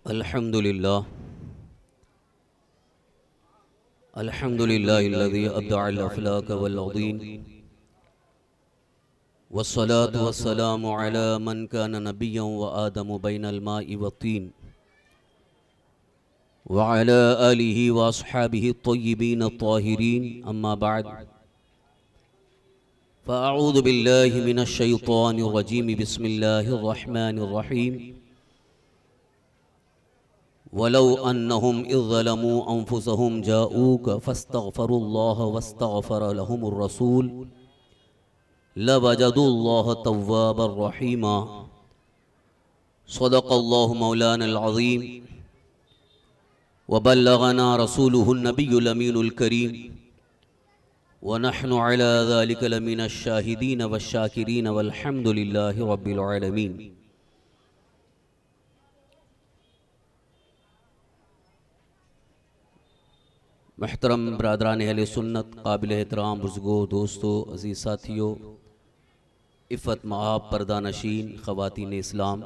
الحمد لله الذي أبدع الأفلاك والعظيم والصلاة والسلام على من كان نبيا وآدم بين الماء والطين وعلى آله وأصحابه الطيبين الطاهرين أما بعد فأعوذ بالله من الشيطان الرجيم بسم الله الرحمن الرحيم ولو أنهم إذ ظلموا أنفسهم جاءوك فاستغفروا الله واستغفر لهم الرسول لوجدوا الله توابا رحيما صدق الله مولانا العظيم وبلغنا رسوله النبي الأمين الكريم ونحن على ذلك لمن الشاهدين والشاكرين والحمد لله رب العالمين. محترم برادران اہل سنت، قابل احترام بزرگوں، دوستوں، عزیز ساتھیوں، عفت مآب پردہ نشین خواتین اسلام،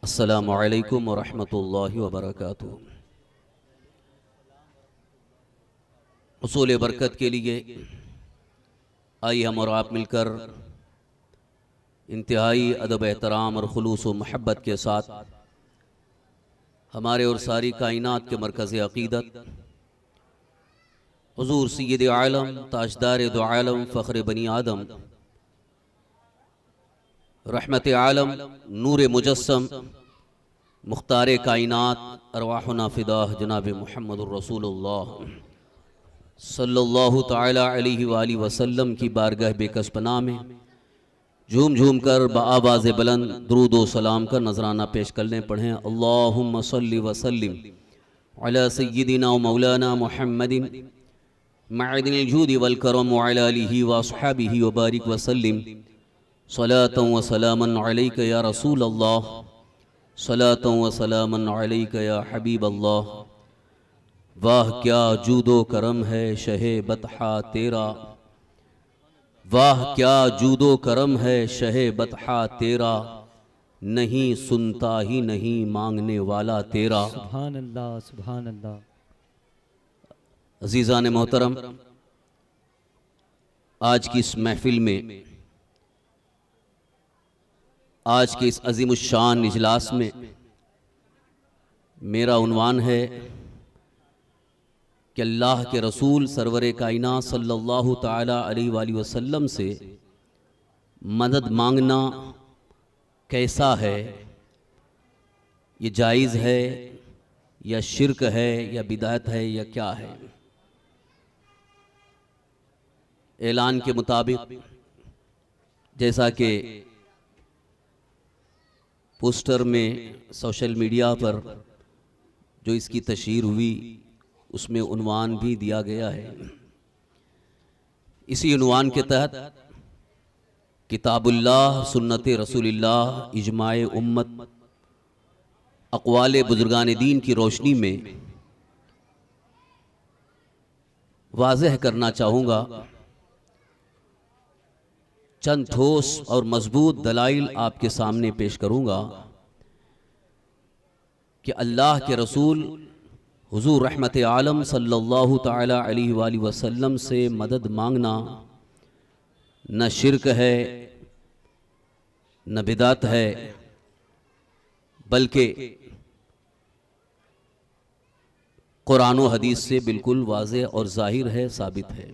السلام علیکم ورحمۃ اللہ وبرکاتہ. حصول برکت کے لیے آئیے ہم اور آپ مل کر انتہائی ادب احترام اور خلوص و محبت کے ساتھ ہمارے اور ساری کائنات کے مرکز عقیدت حضور سید عالم تاجدار دو عالم فخر بنی آدم رحمت عالم نور مجسم مختار کائنات ارواحنا فداہ جناب محمد الرسول اللہ صلی اللہ تعالی علیہ وآلہ وسلم کی بارگاہ بے کس پناہ میں جھوم جھوم کر بآواز بلند درود و سلام کا نذرانہ پیش کرنے پڑھیں. اللہم صلی وسلم علی سیدنا و مولانا محمد معدن الجود والکرم وعلی آلہ واصحابہ وبارک وسلم صلاۃ و سلاما علیک یا رسول اللہ صلاۃ و سلاما علیک یا حبیب اللہ. واہ کیا جود و کرم ہے شہ بطحہ تیرا، واہ کیا جود و کرم ہے شہ بطحہ تیرا، نہیں سنتا ہی نہیں مانگنے والا تیرا. سبحان اللہ سبحان اللہ. عزیزان محترم، آج کی اس محفل میں، آج کے اس عظیم الشان اجلاس میں میرا عنوان ہے کہ اللہ کے رسول سرور کائنات صلی اللہ تعالی علیہ وآلہ وسلم سے مدد مانگنا کیسا ہے؟ یہ جائز ہے یا شرک ہے یا بدعت ہے یا کیا ہے؟ اعلان کے مطابق جیسا کہ پوسٹر میں سوشل میڈیا پر جو اس کی تشہیر ہوئی اس میں عنوان بھی دیا گیا ہے. اسی عنوان کے تحت کتاب اللہ، سنت رسول اللہ، اجماع امت، اقوال بزرگان دین کی روشنی میں واضح کرنا چاہوں گا، چند ٹھوس اور مضبوط دلائل آپ کے سامنے پیش کروں گا کہ اللہ کے رسول حضور رحمت عالم صلی اللہ تعالی علیہ وآلہ وسلم سے مدد مانگنا نہ شرک ہے نہ بدعت ہے، بلکہ قرآن و حدیث سے بالکل واضح اور ظاہر ہے، ثابت ہے.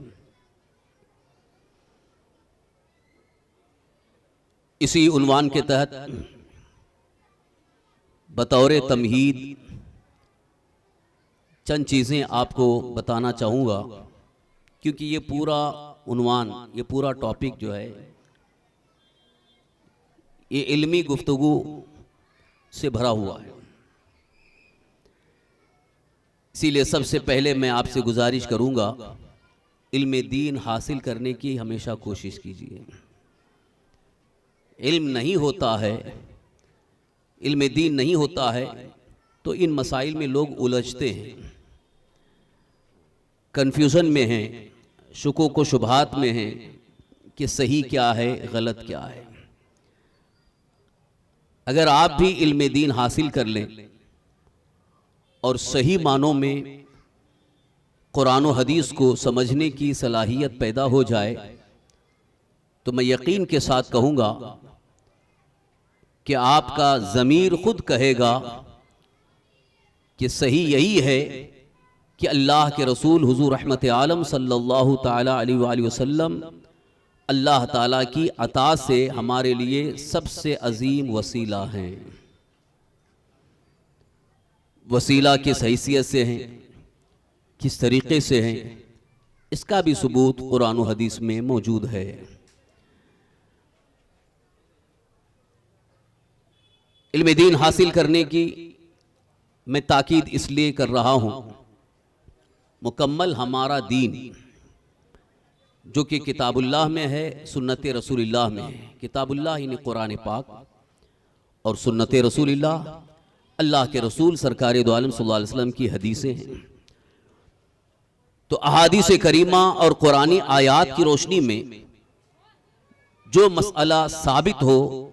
اسی عنوان کے تحت بطور تمہید چند چیزیں آپ کو بتانا چاہوں گا، کیونکہ یہ پورا عنوان، یہ پورا ٹاپک جو ہے یہ علمی گفتگو سے بھرا ہوا ہے. اسی لیے سب سے پہلے میں آپ سے گزارش کروں گا، علم دین حاصل کرنے کی ہمیشہ کوشش کیجیے. علم نہیں ہوتا ہے، علم دین نہیں ہوتا ہے تو ان مسائل میں لوگ الجھتے ہیں، کنفیوژن میں ہیں، شکوک و شبہات میں ہیں کہ صحیح کیا ہے غلط کیا ہے. اگر آپ بھی علم دین حاصل کر لیں اور صحیح معنوں میں قرآن و حدیث کو سمجھنے کی صلاحیت پیدا ہو جائے تو میں یقین کے ساتھ کہوں گا کہ آپ کا ضمیر خود کہے گا کہ صحیح یہی ہے کہ اللہ کے رسول حضور رحمت عالم صلی اللہ تعالی علیہ وآلہ وسلم اللہ تعالیٰ کی عطا سے ہمارے لیے سب سے عظیم وسیلہ ہیں. وسیلہ کس حیثیت سے ہیں، کس طریقے سے ہیں، اس کا بھی ثبوت قرآن و حدیث میں موجود ہے. علم دین حاصل کرنے کی میں تاکید اس لیے کر رہا ہوں، مکمل ہمارا دین جو کہ کتاب اللہ میں ہے، سنت رسول اللہ میں ہے. کتاب اللہ یعنی قرآن پاک، اور سنت رسول اللہ اللہ کے رسول سرکار دو عالم صلی اللہ علیہ وسلم کی حدیثیں ہیں. تو احادیث کریمہ اور قرآنی آیات کی روشنی میں جو مسئلہ ثابت ہو،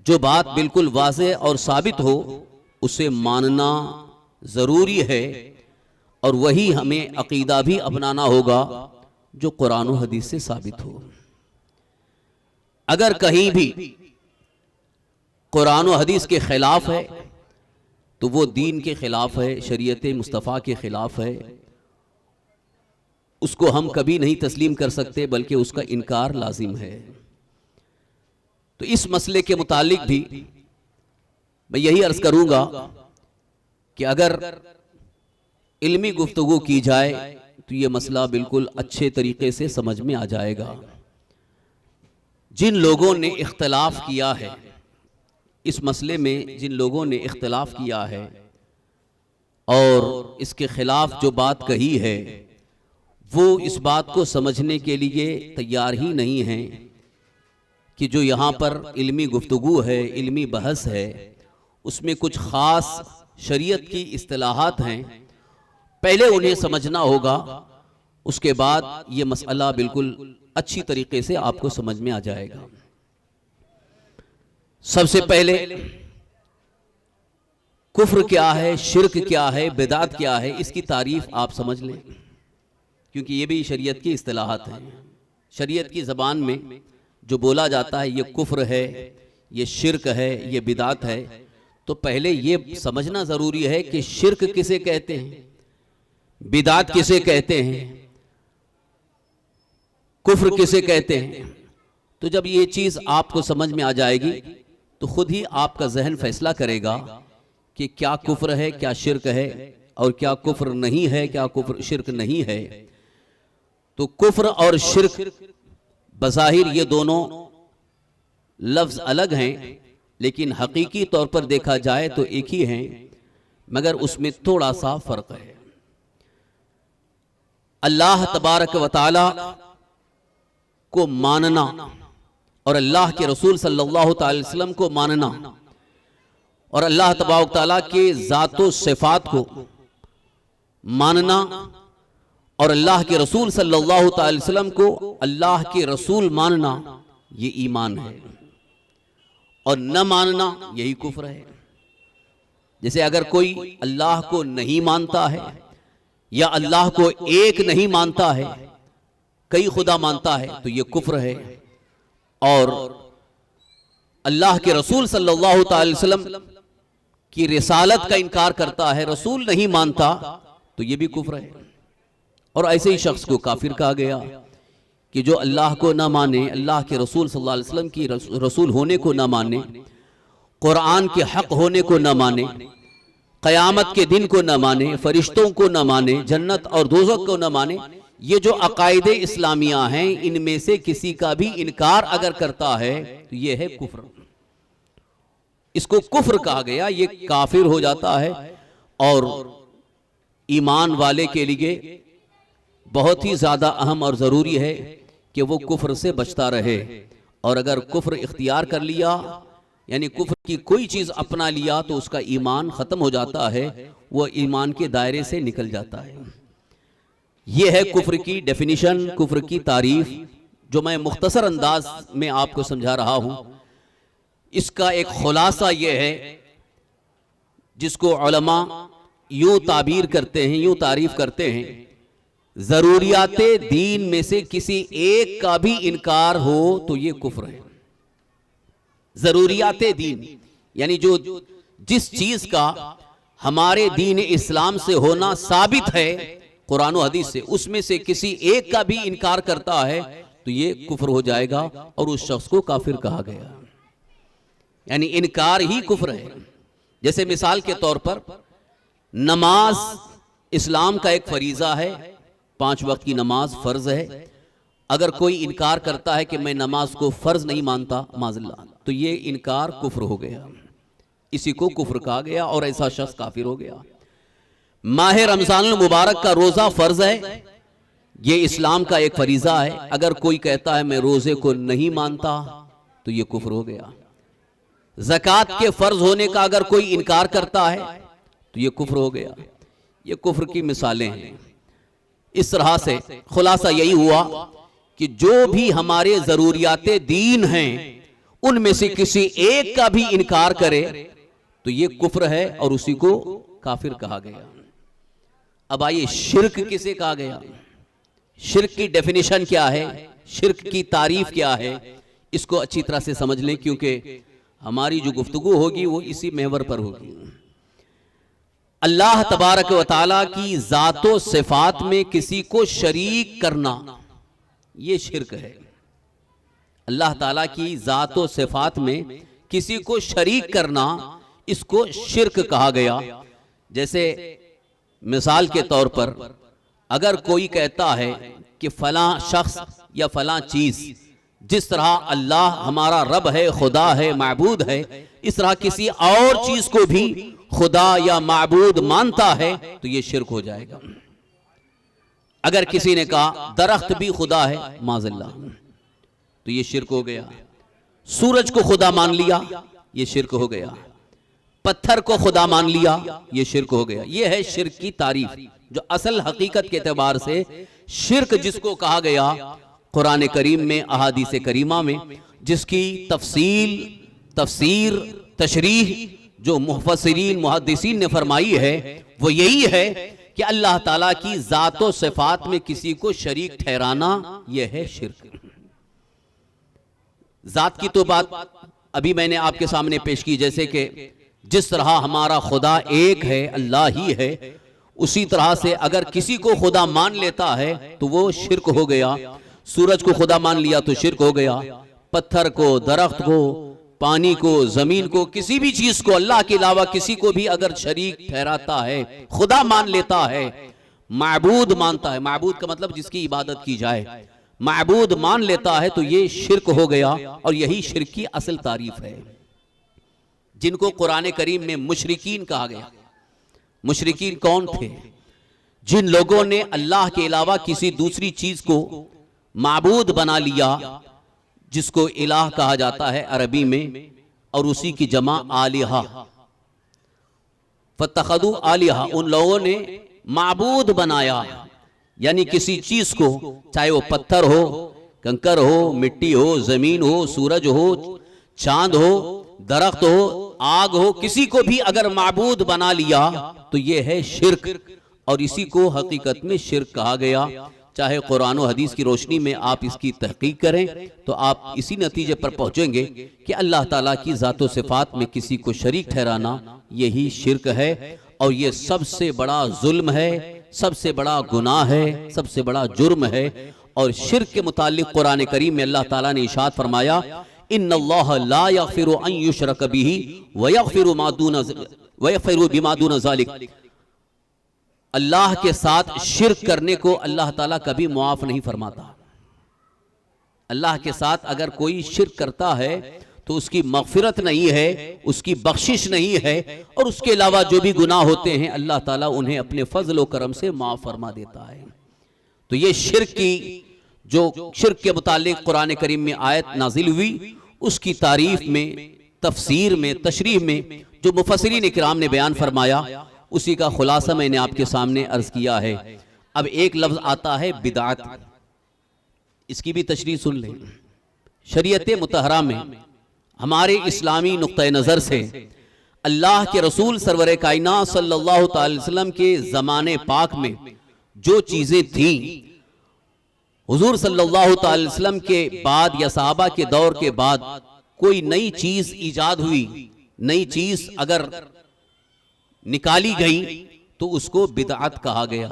جو بات بالکل واضح اور ثابت ہو، اسے ماننا ضروری ہے، اور وہی ہمیں عقیدہ بھی اپنانا ہوگا جو قرآن و حدیث سے ثابت ہو. اگر کہیں بھی قرآن و حدیث کے خلاف ہے تو وہ دین کے خلاف ہے، شریعت مصطفیٰ کے خلاف ہے. اس کو ہم کبھی نہیں تسلیم کر سکتے، بلکہ اس کا انکار لازم ہے. تو اس مسئلے کے متعلق بھی میں یہی عرض کروں گا کہ اگر علمی گفتگو کی جائے تو یہ مسئلہ بالکل اچھے طریقے سے سمجھ میں آ جائے گا. جن لوگوں نے اختلاف کیا ہے اس مسئلے میں، جن لوگوں نے اختلاف کیا ہے اور اس کے خلاف جو بات کہی ہے، وہ اس بات کو سمجھنے کے لیے تیار ہی نہیں ہیں کہ جو یہاں پر علمی گفتگو ہے، علمی بحث ہے، اس میں کچھ خاص شریعت کی اصطلاحات ہیں. پہلے انہیں سمجھنا ہوگا، اس کے بعد یہ مسئلہ بالکل اچھی طریقے سے آپ کو سمجھ میں آ جائے گا. سب سے پہلے کفر کیا ہے، شرک کیا ہے، بدعت کیا ہے، اس کی تعریف آپ سمجھ لیں، کیونکہ یہ بھی شریعت کی اصطلاحات ہیں. شریعت کی زبان میں جو بولا جاتا ہے، یہ کفر ہے، یہ شرک ہے، یہ بدعت ہے، تو پہلے یہ سمجھنا ضروری ہے کہ شرک کسے کہتے ہیں، بدعت کسے کہتے ہیں، کفر کسے کہتے ہیں. تو جب یہ چیز آپ کو سمجھ میں آ جائے گی تو خود ہی آپ کا ذہن فیصلہ کرے گا کہ کیا کفر ہے، کیا شرک ہے، اور کیا کفر نہیں ہے، کیا کفر شرک نہیں ہے. تو کفر اور شرک بظاہر یہ دونوں لفظ الگ ہیں، لیکن حقیقی طور پر دیکھا جائے تو ایک ہی ہیں، مگر اس میں تھوڑا سا فرق ہے. اللہ تبارک و تعالی کو ماننا اور اللہ کے رسول صلی اللہ تعالی وسلم کو ماننا اور اللہ تبارک و تعالی کے ذات و صفات کو ماننا اور اللہ کے رسول صلی اللہ تعالی وسلم کو اللہ کے رسول ماننا، یہ ایمان ہے. اور نہ ماننا یہی کفر ہے. جیسے اگر کوئی اللہ کو نہیں مانتا ہے یا اللہ کو ایک نہیں مانتا ہے، کئی خدا مانتا ہے، تو یہ کفر ہے. اور اللہ کے رسول صلی اللہ تعالی وسلم کی رسالت کا انکار کرتا ہے، رسول نہیں مانتا، تو یہ بھی کفر ہے. اور ایسے ہی شخص کو کافر کہا گیا کہ جو اللہ کو نہ مانے، اللہ کے رسول صلی اللہ علیہ وسلم کی رسول ہونے کو نہ مانے، قرآن کے حق ہونے کو نہ مانے، قیامت کے دن کو نہ مانے، فرشتوں کو نہ مانے، جنت اور دوزخ کو نہ مانے. یہ جو عقائد اسلامیہ ہیں، ان میں سے کسی کا بھی انکار اگر کرتا ہے تو یہ ہے کفر. اس کو کفر کہا گیا، یہ کافر ہو جاتا ہے. اور ایمان والے کے لیے بہت ہی زیادہ اہم اور ضروری ہے کہ وہ کفر سے بچتا رہے. اور اگر کفر اختیار کر لیا، یعنی کفر کی کوئی چیز اپنا لیا، تو اس کا ایمان ختم ہو جاتا ہے، وہ ایمان کے دائرے سے نکل جاتا ہے. یہ ہے کفر کی ڈیفینیشن، کفر کی تعریف، جو میں مختصر انداز میں آپ کو سمجھا رہا ہوں. اس کا ایک خلاصہ یہ ہے جس کو علماء یوں تعبیر کرتے ہیں، یوں تعریف کرتے ہیں، ضروریات دین میں سے کسی ایک کا بھی انکار ہو تو یہ کفر ہے۔ ضروریات دین یعنی جس چیز کا ہمارے دین اسلام سے ہونا ثابت ہے قرآن و حدیث سے، اس میں سے کسی ایک کا بھی انکار کرتا ہے تو یہ کفر ہو جائے گا اور اس شخص کو کافر کہا گیا۔ یعنی انکار ہی کفر ہے۔ جیسے مثال کے طور پر نماز اسلام کا ایک فریضہ ہے، 5 وقت کی نماز فرض ہے۔ اگر کوئی انکار کرتا ہے کہ میں نماز کو فرض نہیں مانتا معاذ اللہ، تو یہ انکار کفر ہو گیا، اسی کو کفر کہا گیا اور ایسا شخص کافر ہو گیا۔ ماہ رمضان المبارک کا روزہ فرض ہے، یہ اسلام کا ایک فریضہ ہے۔ اگر کوئی کہتا ہے میں روزے کو نہیں مانتا تو یہ کفر ہو گیا۔ زکوٰۃ کے فرض ہونے کا اگر کوئی انکار کرتا ہے تو یہ کفر ہو گیا۔ یہ کفر کی مثالیں ہیں۔ اس طرح سے خلاصہ یہی ہوا کہ جو بھی ہمارے ضروریات دین ہیں ان میں سے کسی ایک کا بھی انکار کرے تو یہ کفر ہے اور اسی کو کافر کہا گیا۔ اب آئیے شرک کسے کہا گیا؟ شرک کی ڈیفینیشن کیا ہے؟ شرک کی تعریف کیا ہے؟ اس کو اچھی طرح سے سمجھ لیں، کیونکہ ہماری جو گفتگو ہوگی وہ اسی محور پر ہوگی۔ اللہ تبارک و تعالیٰ کی ذات و صفات میں کسی کو شریک کرنا یہ شرک ہے۔ اللہ تعالیٰ کی ذات و صفات میں کسی کو شریک کرنا اس کو شرک کہا گیا۔ جیسے مثال کے طور پر اگر کوئی کہتا ہے کہ فلاں شخص یا فلاں چیز، جس طرح اللہ ہمارا رب ہے، خدا ہے، معبود ہے، اس طرح کسی اور چیز کو بھی خدا یا معبود مانتا ہے تو یہ شرک ہو جائے گا۔ اگر کسی نے کہا درخت بھی خدا ہے معاذ اللہ تو یہ شرک ہو گیا۔ سورج کو خدا مان لیا یہ شرک ہو گیا۔ پتھر کو خدا مان لیا یہ شرک ہو گیا۔ یہ ہے شرک کی تعریف، جو اصل حقیقت کے اعتبار سے شرک جس کو کہا گیا قرآن کریم میں، احادیث کریمہ میں، جس کی تفسیر تشریح جو مفسرین محدثین نے فرمائی ہے وہ یہی ہے کہ اللہ تعالیٰ کی ذات و صفات میں کسی کو شریک ٹھہرانا یہ ہے شرک۔ ذات کی تو بات ابھی میں نے آپ کے سامنے پیش کی، جیسے کہ جس طرح ہمارا خدا ایک ہے، اللہ ہی ہے، اسی طرح سے اگر کسی کو خدا مان لیتا ہے تو وہ شرک ہو گیا۔ سورج کو خدا مان لیا تو شرک ہو گیا۔ پتھر کو، درخت کو، پانی کو، زمین کو، کسی بھی چیز کو اللہ کے علاوہ کسی کو بھی اگر شریک ٹھہراتا ہے، خدا مان لیتا ہے، معبود مانتا ہے، معبود کا مطلب جس کی عبادت کی جائے، معبود مان لیتا ہے تو یہ شرک ہو گیا، اور یہی شرک کی اصل تعریف ہے، جن کو قرآن کریم میں مشرکین کہا گیا۔ مشرکین کون تھے؟ جن لوگوں نے اللہ کے علاوہ کسی دوسری چیز کو معبود بنا لیا، جس کو الہ کہا جاتا ہے عربی میں، اور اسی کی جمع آلہہ، فاتخذوا آلہہ، ان لوگوں نے معبود بنایا، یعنی کسی چیز کو، چاہے وہ پتھر ہو، کنکر ہو، مٹی ہو، زمین ہو، سورج ہو، چاند ہو، درخت ہو، آگ ہو، کسی کو بھی اگر معبود بنا لیا تو یہ ہے شرک، اور اسی کو حقیقت میں شرک کہا گیا۔ چاہے قرآن و حدیث کی روشنی میں آپ اس کی تحقیق کریں تو آپ اسی نتیجے پر پہنچیں گے کہ اللہ تعالیٰ کی ذات و صفات میں کسی کو شریک ٹھہرانا یہی شرک ہے، اور یہ سب سے بڑا ظلم ہے، سب سے بڑا گناہ ہے، سب سے بڑا جرم ہے۔ اور شرک کے متعلق قرآن کریم میں اللہ تعالیٰ نے ارشاد فرمایا ان اللہ لا یغفر ان یشرک بہ ویغفر بما دون ذلک، اللہ کے ساتھ شرک کرنے کو اللہ تعالیٰ کبھی معاف نہیں فرماتا۔ اللہ کے ساتھ اگر کوئی شرک کرتا ہے تو اس کی مغفرت نہیں ہے، اس کی بخشش نہیں ہے، اور اس کے علاوہ جو بھی گناہ ہوتے ہیں اللہ تعالیٰ انہیں اپنے فضل و کرم سے معاف فرما دیتا ہے۔ تو یہ شرک کے متعلق قرآن کریم میں آیت نازل ہوئی، اس کی تعریف میں، تفسیر میں، تشریح میں جو مفسرین کرام نے بیان فرمایا، اسی کا خلاصہ میں نے آپ کے سامنے عرض کیا ہے۔ اب ایک لفظ آتا ہے بدعت، اس کی بھی تشریح سن لیں۔ شریعت مطہرہ میں ہمارے اسلامی نقطہ نظر سے اللہ کے رسول سرور کائنات صلی اللہ تعالی وسلم کے زمانے پاک میں جو چیزیں تھیں، حضور صلی اللہ تعالی وسلم کے بعد یا صحابہ کے دور کے بعد کوئی نئی چیز ایجاد ہوئی، نئی چیز اگر نکالی گئی تو اس کو بدعت کہا گیا،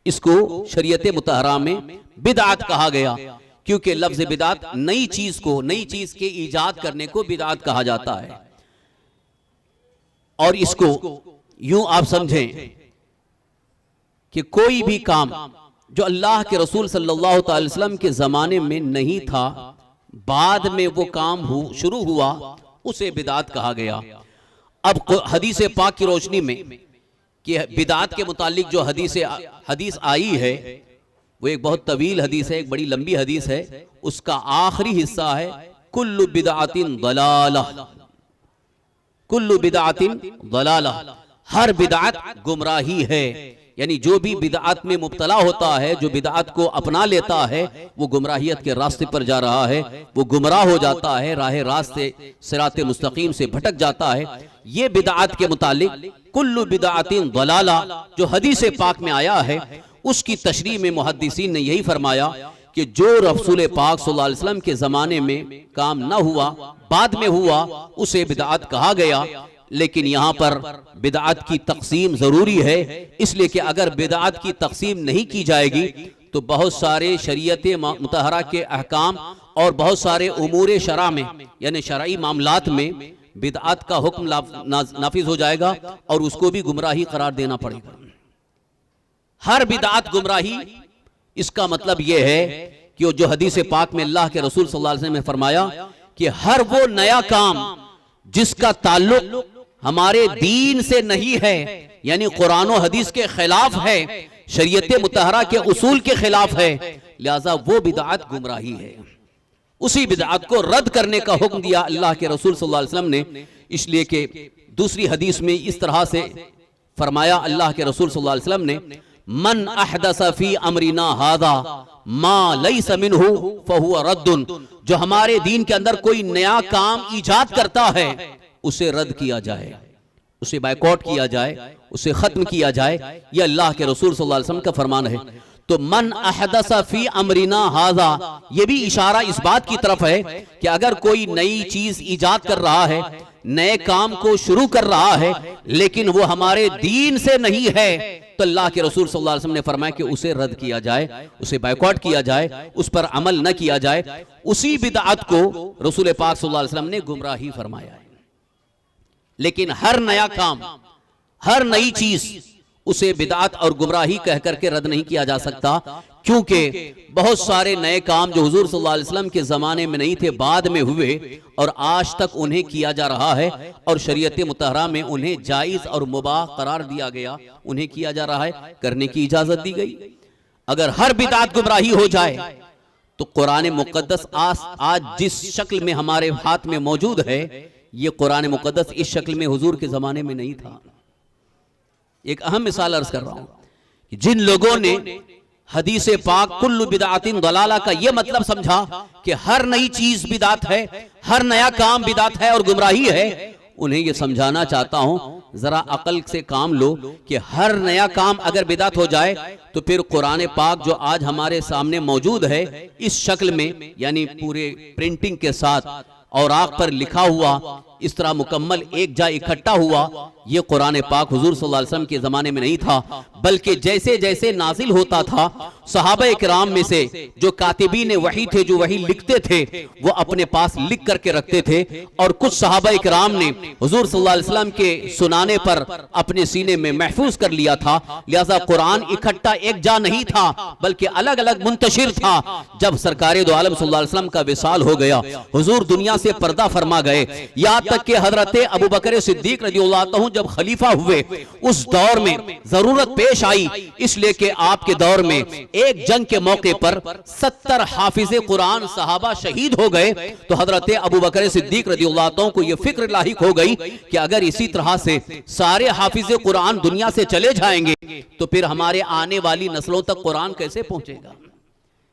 اس کو شریعت مطہرہ میں بدعت کہا گیا، کیونکہ لفظ بدعت نئی چیز کو، نئی چیز کے ایجاد کرنے کو بدعت کہا جاتا ہے۔ اور اس کو یوں آپ سمجھیں کہ کوئی بھی کام جو اللہ کے رسول صلی اللہ تعالی وسلم کے زمانے میں نہیں تھا، بعد میں وہ کام شروع ہوا، اسے بدعت کہا گیا۔ اب حدیث پاک کی روشنی میں کہ بدعت کے متعلق جو حدیث آئی ہے وہ ایک بہت طویل حدیث ہے، ایک بڑی لمبی حدیث ہے، اس کا آخری حصہ ہے کل بدعت ضلالہ، کل بدعت ضلالہ، ہر بدعت گمراہی ہے، یعنی جو بھی بدعت میں مبتلا ہوتا ہے، جو بدعت کو اپنا لیتا ہے، وہ گمراہیت کے راستے پر جا رہا ہے، وہ گمراہ ہو جاتا ہے، راہ راست سے، صراط مستقیم سے بھٹک جاتا ہے۔ یہ بدعت کے متعلق کل بدعت ضلالہ جو حدیث پاک میں آیا ہے، اس کی تشریح میں محدثین نے یہی فرمایا کہ جو رسول پاک صلی اللہ علیہ وسلم کے زمانے میں کام نہ ہوا، بعد میں ہوا، اسے بدعت کہا گیا۔ لیکن یہاں پر بدعت کی تقسیم ضروری ہے، اس لیے کہ اگر بدعت کی تقسیم نہیں کی جائے گی تو بہت سارے شریعت مطہرہ کے احکام اور بہت سارے امور شرع میں، یعنی شرعی معاملات میں بدعت کا حکم نافذ ہو جائے گا اور اس کو بھی گمراہی قرار دینا پڑے گا۔ ہر بدعت گمراہی، اس کا مطلب یہ ہے کہ جو حدیث پاک میں اللہ کے رسول صلی اللہ علیہ وسلم نے فرمایا کہ ہر وہ نیا کام جس کا تعلق ہمارے دین سے نہیں ہے، یعنی قرآن و حدیث کے خلاف ہے، شریعت مطہرہ کے اصول کے خلاف ہے، لہذا وہ بدعت گمراہی ہے۔ اسی بدعت کو رد کرنے کا حکم دیا اللہ کے رسول صلی اللہ علیہ وسلم نے، اس لیے کہ دوسری حدیث میں اس طرح سے فرمایا اللہ کے رسول صلی اللہ علیہ وسلم نے، من احدث فی امرنا ھذا ما لیس منہ فہو رد، جو ہمارے دین کے اندر کوئی نیا کام ایجاد کرتا ہے اسے رد کیا جائے، اسے بائیکاٹ کیا جائے، اسے ختم کیا جائے، یہ اللہ کے رسول صلی اللہ علیہ وسلم کا فرمان ہے۔ تو من احدث فی امرنا ھذا، یہ بھی اشارہ اس بات کی طرف ہے کہ اگر کوئی نئی چیز ایجاد کر رہا ہے، نئے کام کو شروع کر رہا ہے، لیکن وہ ہمارے دین سے نہیں ہے، تو اللہ کے رسول صلی اللہ علیہ وسلم نے فرمایا کہ اسے رد کیا جائے، اسے بائیکاٹ کیا جائے، اس پر عمل نہ کیا جائے۔ اسی بدعت کو رسول پاک صلی اللہ علیہ وسلم نے گمراہی فرمایا ہے۔ لیکن ہر نیا کام، ہر نئی چیز، اسے بدعت اور گمراہی کہہ کر کے رد نہیں کیا جا سکتا، کیونکہ بہت سارے نئے کام جو حضور صلی اللہ علیہ وسلم کے زمانے میں نہیں تھے، بعد میں ہوئے اور آج تک انہیں کیا جا رہا ہے، اور شریعت مطہرہ میں انہیں جائز اور مباح قرار دیا گیا، انہیں کیا جا رہا ہے، کرنے کی اجازت دی گئی۔ اگر ہر بدعت گمراہی ہو جائے تو قرآن مقدس آج جس شکل میں ہمارے ہاتھ میں موجود ہے، یہ قرآن مقدس اس شکل میں حضور کے زمانے میں نہیں تھا۔ ایک اہم مثال عرض کر رہا ہوں کہ جن لوگوں نے حدیث پاک کل بدعت ضلالہ کا یہ مطلب سمجھا کہ ہر نئی چیز بدعت ہے، ہر نیا کام بدعت ہے اور گمراہی ہے، انہیں یہ سمجھانا چاہتا ہوں ذرا عقل سے کام لو کہ ہر نیا کام اگر بدعت ہو جائے تو پھر قرآن پاک جو آج ہمارے سامنے موجود ہے اس شکل میں، یعنی پورے پرنٹنگ کے ساتھ اوراق پر لکھا ہوا، اس طرح مکمل ایک جا اکٹھا ہوا، یہ قرآن پاک حضور صلی اللہ علیہ وسلم کے زمانے میں نہیں تھا، بلکہ جیسے جیسے نازل ہوتا تھا صحابہ اکرام میں سے جو کاتبین وحی تھے، جو وحی لکھتے تھے، وہ اپنے پاس لکھ کر کے رکھتے تھے، اور کچھ صحابہ اکرام نے حضور صلی اللہ علیہ وسلم کے سنانے پر اپنے سینے میں محفوظ کر لیا تھا، لہذا قرآن اکٹھا ایک جا نہیں تھا بلکہ الگ الگ منتشر تھا۔ جب سرکار دو عالم صلی اللہ علیہ وسلم کا وصال ہو گیا، حضور دنیا سے پردہ فرما گئے، یہاں تک کہ حضرت ابو بکر صدیق رضی اللہ عنہ جب خلیفہ ہوئے، اس دور میں ضرورت پیش آئی، اس لیے کہ آپ کے دور میں ایک جنگ کے موقع پر 70 حافظ قرآن صحابہ شہید ہو گئے، تو حضرت ابو بکر صدیق رضی اللہ عنہ کو یہ فکر لاحق ہو گئی کہ اگر اسی طرح سے سارے حافظ قرآن دنیا سے چلے جائیں گے تو پھر ہمارے آنے والی نسلوں تک قرآن کیسے پہنچے گا؟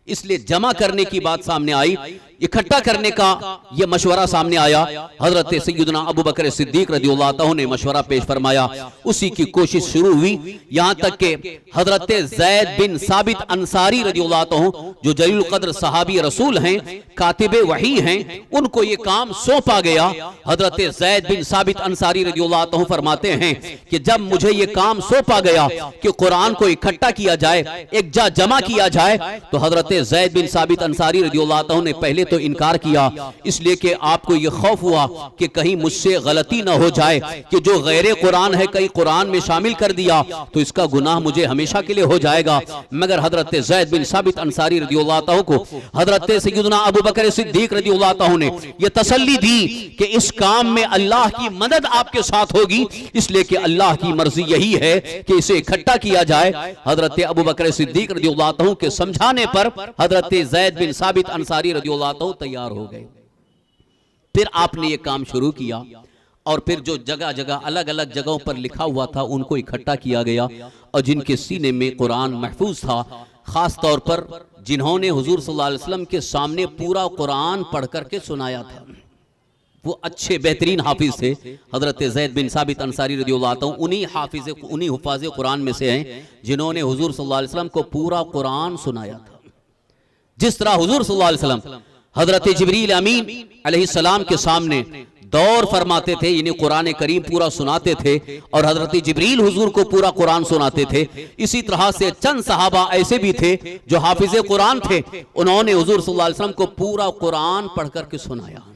اس لیے جمع کرنے کی بات سامنے آئی، اکٹھا کرنے کا یہ مشورہ سامنے آیا۔ حضرت سیدنا ابو بکر صدیق رضی اللہ عنہ نے مشورہ پیش فرمایا، اسی کی کوشش شروع ہوئی، یہاں تک کہ حضرت زید بن ثابت انصاری رضی اللہ عنہ جو جلیل القدر صحابی رسول ہیں، کاتب وحی ہیں، ان کو یہ کام سونپا گیا۔ حضرت زید بن ثابت انصاری رضی اللہ عنہ فرماتے ہیں کہ جب مجھے یہ کام سونپا گیا کہ قرآن کو اکٹھا کیا جائے، ایک جا جمع کیا جائے، تو حضرت زید بن ثابت انصاری رضی اللہ عنہ نے پہلے تو انکار کیا، اس لیے کہ آپ کو یہ خوف ہوا کہ کہیں مجھ سے غلطی نہ ہو جائے کہ جو غیر قرآن ہے کہیں قرآن میں شامل کر دیا تو اس کا گناہ مجھے ہمیشہ کے لیے ہو جائے گا۔ مگر حضرت زید بن ثابت انصاری رضی اللہ عنہ کو حضرت سیدنا ابو بکر صدیق رضی اللہ عنہ نے یہ تسلی دی کہ اس کام میں اللہ کی مدد آپ کے ساتھ ہوگی، اس لیے کہ اللہ کی مرضی یہی ہے کہ اسے اکٹھا کیا جائے۔ حضرت ابو بکر صدیق رضی اللہ عنہ کے سمجھانے پر حضرت زید بن ثابت انصاری رضی اللہ عنہ تیار ہو گئے۔ پھر آپ نے یہ کام شروع کیا اور پھر جو جگہ جگہ الگ الگ جگہوں پر لکھا ہوا تھا ان کو اکٹھا کیا گیا، اور جن کے سینے میں قرآن محفوظ تھا، خاص طور پر جنہوں نے حضور صلی اللہ علیہ وسلم کے سامنے پورا قرآن پڑھ کر کے سنایا تھا، وہ اچھے بہترین حافظ تھے۔ حضرت زید بن ثابت انصاری رضی اللہ عنہ انہی حفاظ قرآن میں سے ہیں جنہوں نے حضور صلی اللہ علیہ وسلم کو پورا قرآن سنایا تھا۔ جس طرح حضور صلی اللہ علیہ وسلم حضرت جبریل امین علیہ السلام کے سامنے دور فرماتے تھے، یعنی قرآن کریم پورا سناتے تھے، اور حضرت جبریل حضور کو پورا قرآن سناتے تھے، اسی طرح سے چند صحابہ ایسے بھی تھے جو حافظ قرآن تھے، انہوں نے حضور صلی اللہ علیہ وسلم کو پورا قرآن پڑھ کر کے سنایا،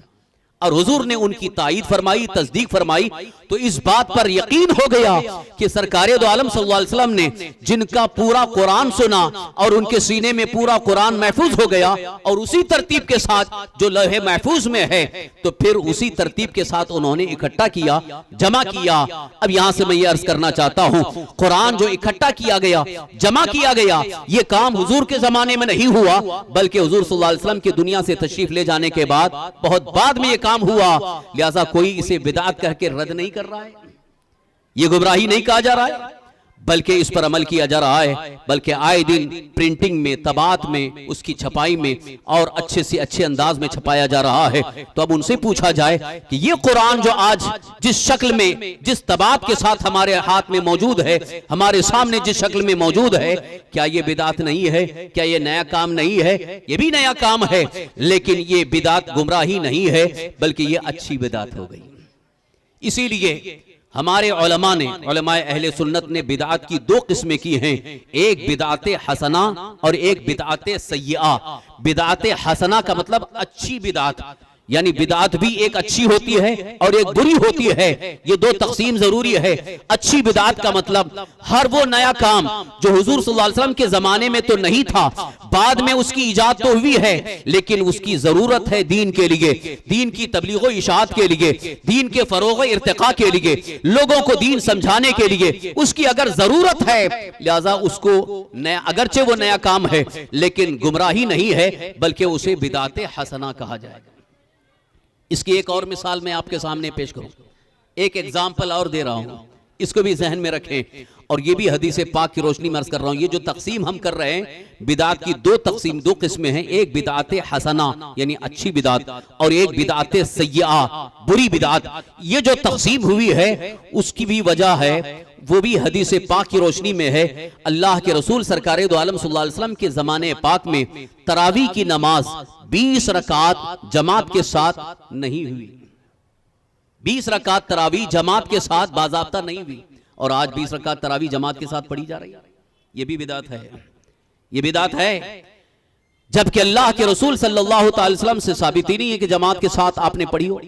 اور حضور نے ان کی تائید فرمائی، تصدیق فرمائی، تو اس بات پر یقین ہو گیا کہ سرکار دو عالم صلی اللہ علیہ وسلم نے جن کا پورا قرآن سنا اور ان کے سینے میں پورا قرآن محفوظ ہو گیا، اور اسی ترتیب کے ساتھ جو لوح محفوظ میں ہے، تو پھر اسی ترتیب کے ساتھ انہوں نے اکٹھا کیا، جمع کیا۔ اب یہاں سے میں یہ عرض کرنا چاہتا ہوں، قرآن جو اکٹھا کیا گیا، جمع کیا گیا، یہ کام حضور کے زمانے میں نہیں ہوا، بلکہ حضور صلی اللہ علیہ وسلم کی دنیا سے تشریف لے جانے کے بعد بہت بعد میں یہ کام ہوا، لہذا کوئی اسے بدعت کہہ کے رد نہیں کر رہا ہے، یہ گمراہی نہیں کہا جا رہا ہے، بلکہ اس پر عمل کیا جا رہا ہے، بلکہ آئے دن پرنٹنگ میں، طباعت میں، اس کی چھپائی میں اور اچھے سے اچھے انداز میں چھپایا جا رہا ہے۔ تو اب ان سے پوچھا جائے کہ یہ قرآن جو آج جس شکل میں، جس طباعت کے ساتھ ہمارے ہاتھ میں موجود ہے، ہمارے سامنے جس شکل میں موجود ہے، کیا یہ بدعت نہیں ہے؟ کیا یہ نیا کام نہیں ہے؟ یہ بھی نیا کام ہے، لیکن یہ بدعت گمراہی نہیں ہے، بلکہ یہ اچھی بدعت ہو گئی۔ اسی لیے ہمارے علماء نے، علماء اہل سنت نے بدعات کی دو قسمیں کی ہیں، ایک بدعت حسنہ اور ایک بدعت سیئہ۔ بدعت حسنہ کا مطلب اچھی بدعت، یعنی بدعت بھی ایک اچھی ہوتی ہے اور ایک بری ہوتی ہے، یہ دو تقسیم ضروری ہے۔ اچھی بدعت کا مطلب ہر وہ نیا کام جو حضور صلی اللہ علیہ وسلم کے زمانے میں تو نہیں تھا، بعد میں اس کی ایجاد تو ہوئی ہے، لیکن اس کی ضرورت ہے دین کے لیے، دین کی تبلیغ و اشاعت کے لیے، دین کے فروغ و ارتقاء کے لیے، لوگوں کو دین سمجھانے کے لیے اس کی اگر ضرورت ہے، لہذا اس کو نیا، اگرچہ وہ نیا کام ہے لیکن گمراہی نہیں ہے، بلکہ اسے بدعت حسنہ کہا جائے گا۔ اس کی ایک اور مثال میں آپ کے سامنے پیش کروں، ایک ایگزامپل اور دے رہا ہوں، اس کو بھی ذہن میں رکھیں، اور یہ بھی حدیث پاک کی روشنی میں عرض کر رہا ہوں۔ یہ جو تقسیم ہم کر رہے ہیں بدعات کی دو قسمیں ہیں، ایک بدعت حسنہ یعنی اچھی بدعت، اور ایک بدعت سیئہ بری بدعت۔ یہ جو تقسیم ہوئی ہے اس کی بھی وجہ ہے، وہ بھی حدیث پاک کی روشنی میں ہے۔ اللہ کے رسول سرکار دو عالم صلی اللہ علیہ وسلم کے زمانے پاک میں تراویح کی نماز 20 رکعت جماعت کے ساتھ نہیں ہوئی، 20 رکعت تراویح جماعت کے ساتھ باضابطہ نہیں ہوئی، اور آج 20 رکعت تراویح جماعت کے ساتھ پڑھی جا رہی ہے۔ یہ بھی بدعت ہے، یہ بدعت ہے، جبکہ اللہ کے رسول صلی اللہ علیہ وسلم سے ثابت ہی نہیں ہے کہ جماعت کے ساتھ آپ نے پڑھی ہو،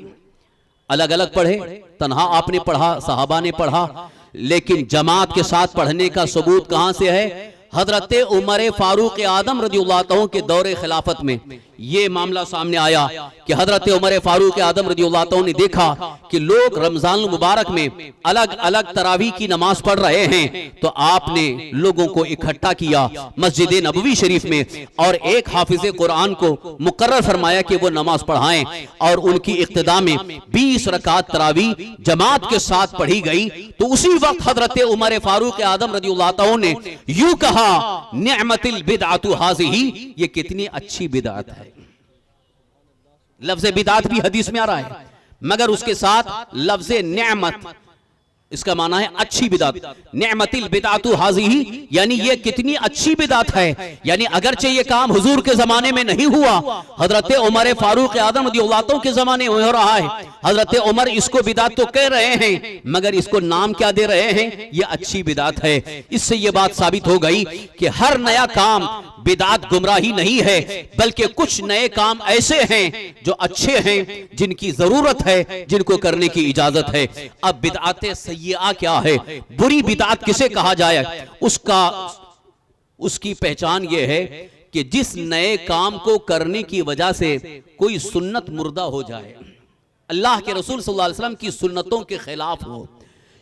الگ الگ پڑھے، تنہا آپ نے پڑھا، صحابہ نے پڑھا، لیکن جماعت کے ساتھ پڑھنے کا ثبوت کہاں سے ہے؟ حضرت عمر فاروق اعظم رضی اللہ عنہ کے دور خلافت میں یہ معاملہ سامنے آیا کہ حضرت عمر فاروق اعظم رضی اللہ عنہ نے دیکھا کہ لوگ رمضان المبارک میں الگ الگ تراویح کی نماز پڑھ رہے ہیں، تو آپ نے لوگوں کو اکٹھا کیا مسجد نبوی شریف میں اور ایک حافظ قرآن کو مقرر فرمایا کہ وہ نماز پڑھائیں، اور ان کی اقتداء میں 20 رکعت تراویح جماعت کے ساتھ پڑھی گئی۔ تو اسی وقت حضرت عمر فاروق اعظم رضی اللہ عنہ نے یوں کہا، نعمت البدعۃ ھذہ، یہ کتنی اچھی بدعت ہے۔ لفظ بدعت بھی حدیث میں آ رہا ہے، مگر اس کے ساتھ لفظ نعمت، اس کا معنی ہے اچھی بدعت۔ نعمت البدعۃ ھذہ، یعنی یہ کتنی اچھی بدعت ہے، یعنی اگرچہ یہ کام حضور کے زمانے میں نہیں ہوا، حضرت عمر فاروق اعظم رضی اللہ عنہ کے زمانے میں ہو رہا ہے، حضرت عمر اس کو بدعت تو کہہ رہے ہیں مگر اس کو نام کیا دے رہے ہیں؟ یہ اچھی بدعت ہے۔ اس سے یہ بات ثابت ہو گئی کہ ہر نیا کام بدعت گمراہی نہیں ہے، بلکہ کچھ نئے کام ایسے ہیں جو اچھے ہیں، جن کی ضرورت ہے، جن کو کرنے کی اجازت ہے۔ اب بدعت سیئہ کیا ہے؟ بری بدعت کسے کہا جائے؟ اس کی پہچان یہ ہے کہ جس نئے کام کو کرنے کی وجہ سے کوئی سنت مردہ ہو جائے، اللہ کے رسول صلی اللہ علیہ وسلم کی سنتوں کے خلاف ہو،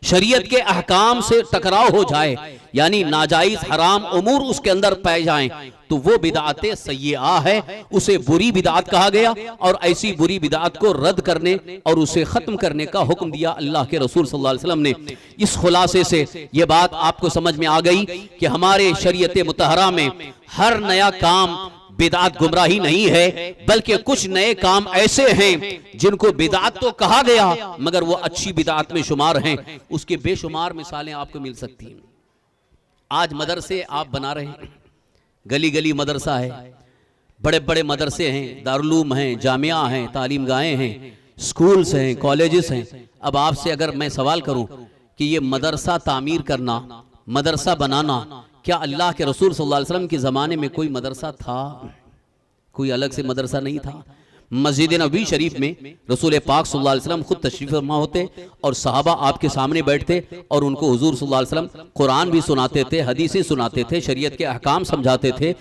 شریعت کے احکام سے ٹکراؤ ہو جائے، یعنی ناجائز حرام امور اس کے اندر پائے جائیں، تو وہ بدعت سیئہ ہے، اسے بری بدعت کہا گیا، اور ایسی بری بدعت کو رد کرنے اور اسے ختم کرنے کا حکم دیا اللہ کے رسول صلی اللہ علیہ وسلم نے۔ اس خلاصے سے یہ بات آپ کو سمجھ میں آ گئی کہ ہمارے شریعت مطہرہ میں ہر نیا کام بدعت گمراہی نہیں ہے، بلکہ کچھ نئے کام ایسے ہیں جن کو بدعت تو کہا گیا مگر وہ اچھی بدعت میں شمار ہیں۔ اس کے بے شمار مثالیں آپ کو مل سکتی ہیں۔ آج مدرسے آپ بنا رہے ہیں، گلی گلی مدرسہ ہے، بڑے بڑے مدرسے ہیں، دارالعلوم ہیں، جامعہ ہیں، تعلیم گاہیں ہیں، سکولز ہیں، کالجز ہیں۔ اب آپ سے اگر میں سوال کروں کہ یہ مدرسہ تعمیر کرنا، مدرسہ بنانا، کیا اللہ کے رسول صلی اللہ علیہ وسلم کے زمانے میں کوئی مدرسہ تھا؟ کوئی الگ سے مدرسہ نہیں تھا۔ مسجد نبوی شریف میں رسول پاک صلی اللہ علیہ وسلم خود تشریف فرما ہوتے اور صحابہ آپ کے سامنے بیٹھتے اور ان کو حضور صلی اللہ علیہ وسلم قرآن بھی سناتے تھے، حدیثیں سناتے تھے، شریعت کے احکام سمجھاتے تھے،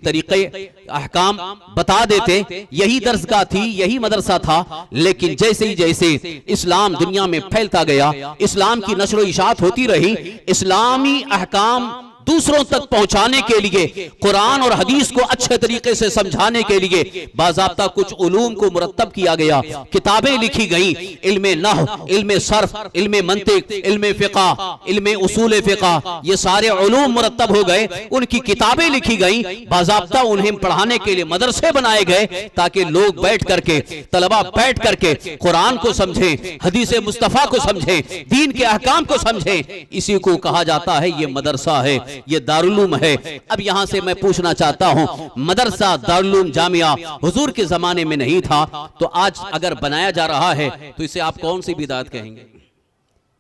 طریقے احکام بتا دیتے۔ یہی درسگاہ تھی، یہی مدرسہ تھا۔ لیکن جیسے ہی جیسے اسلام دنیا میں پھیلتا گیا، اسلام کی نشر و اشاعت ہوتی رہی، اسلامی احکام دوسروں تک پہنچانے کے لیے، قرآن اور حدیث کو اچھے طریقے سے سمجھانے کے لیے باضابطہ کچھ علوم کو مرتب کیا گیا، کتابیں لکھی گئیں، علم نحو، علم صرف، علم منطق، علم فقہ، علم اصول فقہ، یہ سارے علوم مرتب ہو گئے، ان کی کتابیں لکھی گئیں، باضابطہ انہیں پڑھانے کے لیے مدرسے بنائے گئے تاکہ لوگ بیٹھ کر کے، طلبہ بیٹھ کر کے قرآن کو سمجھیں، حدیث مصطفیٰ کو سمجھیں، دین کے احکام کو سمجھیں۔ اسی کو کہا جاتا ہے یہ مدرسہ ہے، یہ دارالعلوم ہے۔ اب یہاں سے میں پوچھنا چاہتا ہوں، مدرسہ، دارالعلوم، جامعہ حضور کے زمانے میں نہیں تھا، تو آج اگر بنایا جا رہا ہے تو اسے آپ کون سی بدعت کہیں گے؟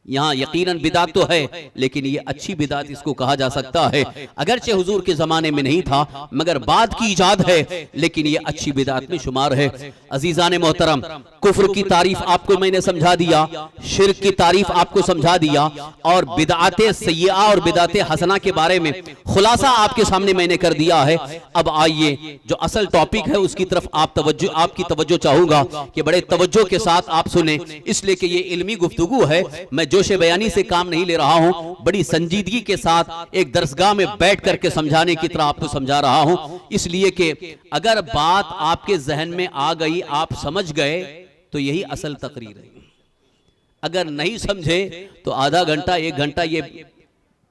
یہاں یقیناً بدعت تو ہے، لیکن یہ اچھی بدعت اس کو کہا جا سکتا ہے۔ اگرچہ حضور کے زمانے میں نہیں تھا مگر بعد کی ایجاد ہے، لیکن یہ اچھی بدعت میں شمار ہے۔ عزیزان محترم، کفر کی تعریف آپ کو میں نے سمجھا دیا، شرک کی تعریف آپ کو سمجھا دیا، اور بدعت سیئہ اور بدعت حسنہ کے بارے میں خلاصہ آپ کے سامنے میں نے کر دیا ہے۔ اب آئیے جو اصل ٹاپک ہے اس کی طرف آپ کی توجہ چاہوں گا کہ بڑے توجہ کے ساتھ آپ سنیں، اس لیے کہ یہ علمی گفتگو ہے، میں جوش بیانی سے کام نہیں لے رہا ہوں، بڑی سنجیدگی کے ساتھ ایک درسگاہ میں بیٹھ کر کے سمجھانے کی طرح آپ کو سمجھا رہا ہوں، اس لیے کہ اگر بات آپ کے ذہن میں آ گئی، آپ سمجھ گئے تو یہی اصل تقریر ہے۔ اگر نہیں سمجھے تو آدھا گھنٹہ، ایک گھنٹہ یہ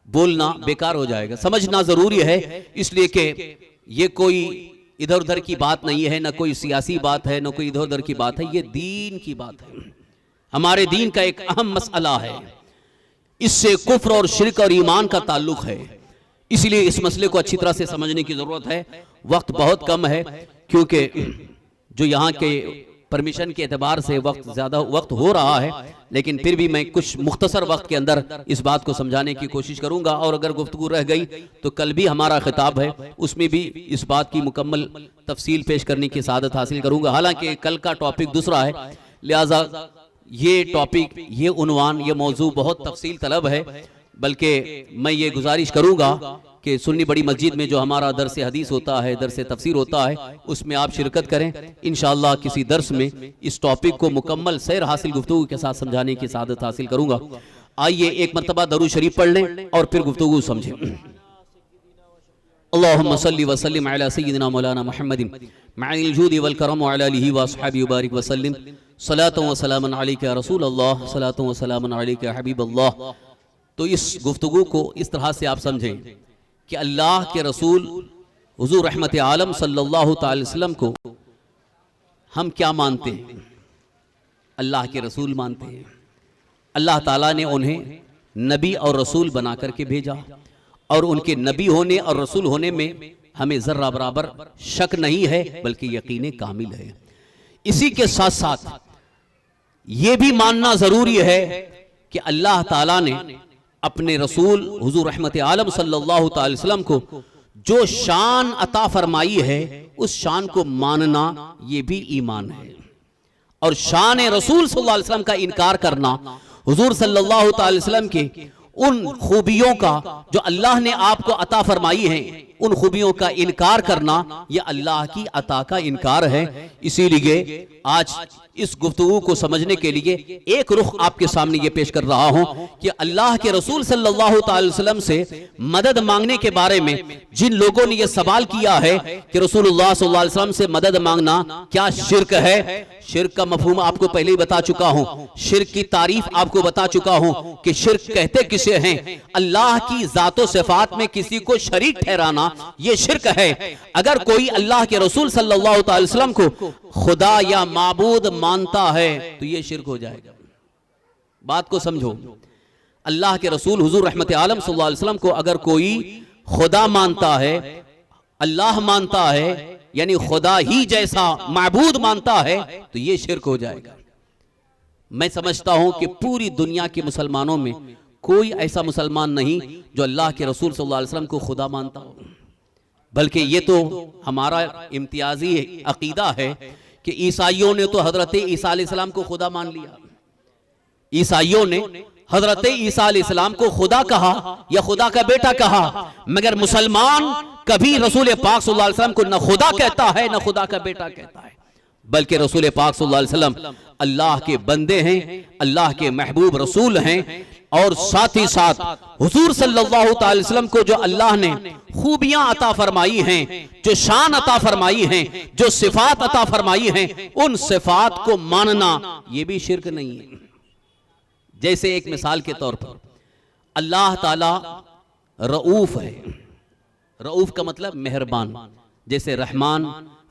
بولنا بیکار ہو جائے گا۔ سمجھنا ضروری ہے، اس لیے کہ یہ کوئی ادھر ادھر کی بات نہیں ہے، نہ کوئی سیاسی بات ہے، نہ کوئی ادھر ادھر کی بات ہے، یہ دین کی بات ہے، ہمارے دین کا ایک اہم مسئلہ ہے، اس سے کفر اور شرک اور ایمان کا تعلق ہے، اس لیے اس مسئلے کو اچھی طرح سے سمجھنے کی ضرورت ہے۔ وقت بہت کم ہے کیونکہ جو یہاں کے پرمیشن کے اعتبار سے زیادہ وقت ہو رہا ہے، لیکن پھر بھی میں کچھ مختصر وقت کے اندر اس بات کو سمجھانے کی کوشش کروں گا، اور اگر گفتگو رہ گئی تو کل بھی ہمارا خطاب ہے، اس میں بھی اس بات کی مکمل تفصیل پیش کرنے کی سعادت حاصل کروں گا۔ حالانکہ کل کا ٹاپک دوسرا ہے، لہٰذا یہ ٹاپک، یہ عنوان، یہ موضوع بہت تفصیل طلب ہے، بلکہ میں یہ گزارش کروں گا کہ سنی بڑی مسجد میں جو ہمارا درس حدیث ہوتا ہے، درس تفسیر ہوتا ہے، اس میں آپ شرکت کریں. انشاءاللہ کسی درس میں اس ٹاپک کو مکمل سیر حاصل گفتگو کے ساتھ سمجھانے کی سعادت حاصل کروں گا. آئیے ایک مرتبہ درود شریف پڑھ لیں اور پھر گفتگو سمجھیں. اللہم صلی وسلم علی سیدنا مولانا محمد معین الجود والکرم وعلی آلہ واصحابہ وبارک وسلم. صلاۃ و سلام علیک یا رسول اللہ، صلاۃ و سلام علیک یا حبیب اللہ. تو اس گفتگو کو اس طرح سے آپ سمجھیں کہ اللہ کے رسول حضور رحمت عالم صلی اللہ تعالی وسلم کو ہم کیا مانتے ہیں؟ اللہ کے رسول مانتے ہیں. اللہ تعالیٰ نے انہیں نبی اور رسول بنا کر کے بھیجا، اور ان کے نبی ہونے اور رسول ہونے میں ہمیں ذرہ برابر شک نہیں ہے بلکہ یقین کامل ہے. اسی کے ساتھ ساتھ یہ بھی ماننا ضروری ہے کہ اللہ تعالیٰ نے اپنے رسول حضور رحمت عالم صلی اللہ تعالی وسلم کو جو شان عطا فرمائی ہے اس شان کو ماننا یہ بھی ایمان ہے. اور شان رسول صلی اللہ علیہ وسلم کا انکار کرنا، حضور صلی اللہ تعالی وسلم کے ان خوبیوں کا جو اللہ نے آپ کو عطا فرمائی ہیں، ان خوبیوں کا انکار کرنا یہ اللہ کی عطا کا انکار ہے. اسی لیے آج اس گفتگو کو سمجھنے کے لیے ایک رخ آپ کے سامنے یہ پیش کر رہا ہوں کہ اللہ کے رسول صلی اللہ تعالی وسلم سے مدد مانگنے کے بارے میں جن لوگوں نے یہ سوال کیا ہے کہ رسول اللہ صلی اللہ علیہ وسلم سے مدد مانگنا کیا شرک ہے؟ شرک کا مفہوم آپ کو پہلے ہی بتا چکا ہوں، شرک کی تعریف آپ کو بتا چکا ہوں کہ شرک کہتے کسے ہیں؟ اللہ کی ذات و صفات میں کسی کو شریک ٹھہرانا یہ شرک ہے. اگر کوئی اللہ کے رسول صلی اللہ تعالی وسلم کو خدا یا معبود مانتا ہے تو یہ شرک ہو جائے گا. بات کو سمجھو، اللہ کے رسول حضور رحمت عالم صلی اللہ علیہ وسلم کو اگر کوئی خدا مانتا ہے، اللہ مانتا ہے، یعنی خدا ہی جیسا معبود مانتا ہے تو یہ شرک ہو جائے گا. میں سمجھتا ہوں کہ پوری دنیا کے مسلمانوں میں کوئی ایسا مسلمان نہیں جو اللہ کے رسول صلی اللہ علیہ وسلم کو خدا مانتا ہو، بلکہ یہ تو ہمارا امتیازی عقیدہ ہے کہ عیسائیوں نے تو حضرت عیسیٰ علیہ السلام کو خدا مان لیا. عیسائیوں نے حضرت عیسیٰ علیہ السلام کو خدا کہا یا خدا کا بیٹا کہا، مگر مسلمان کبھی رسول پاک صلی اللہ علیہ وسلم کو نہ خدا کہتا ہے نہ خدا کا بیٹا کہتا ہے، بلکہ رسول پاک صلی اللہ علیہ وسلم اللہ کے بندے ہیں، اللہ کے محبوب رسول ہیں. اور ساتھ ہی ساتھ حضور صلی اللہ تعالی وسلم کو جو اللہ نے خوبیاں عطا فرمائی ہیں، جو شان عطا فرمائی ہیں، جو صفات عطا فرمائی ہیں، ان صفات کو ماننا یہ بھی شرک نہیں ہے. جیسے ایک مثال کے طور پر اللہ تعالی رؤوف ہے. رؤوف کا مطلب مہربان. جیسے رحمان،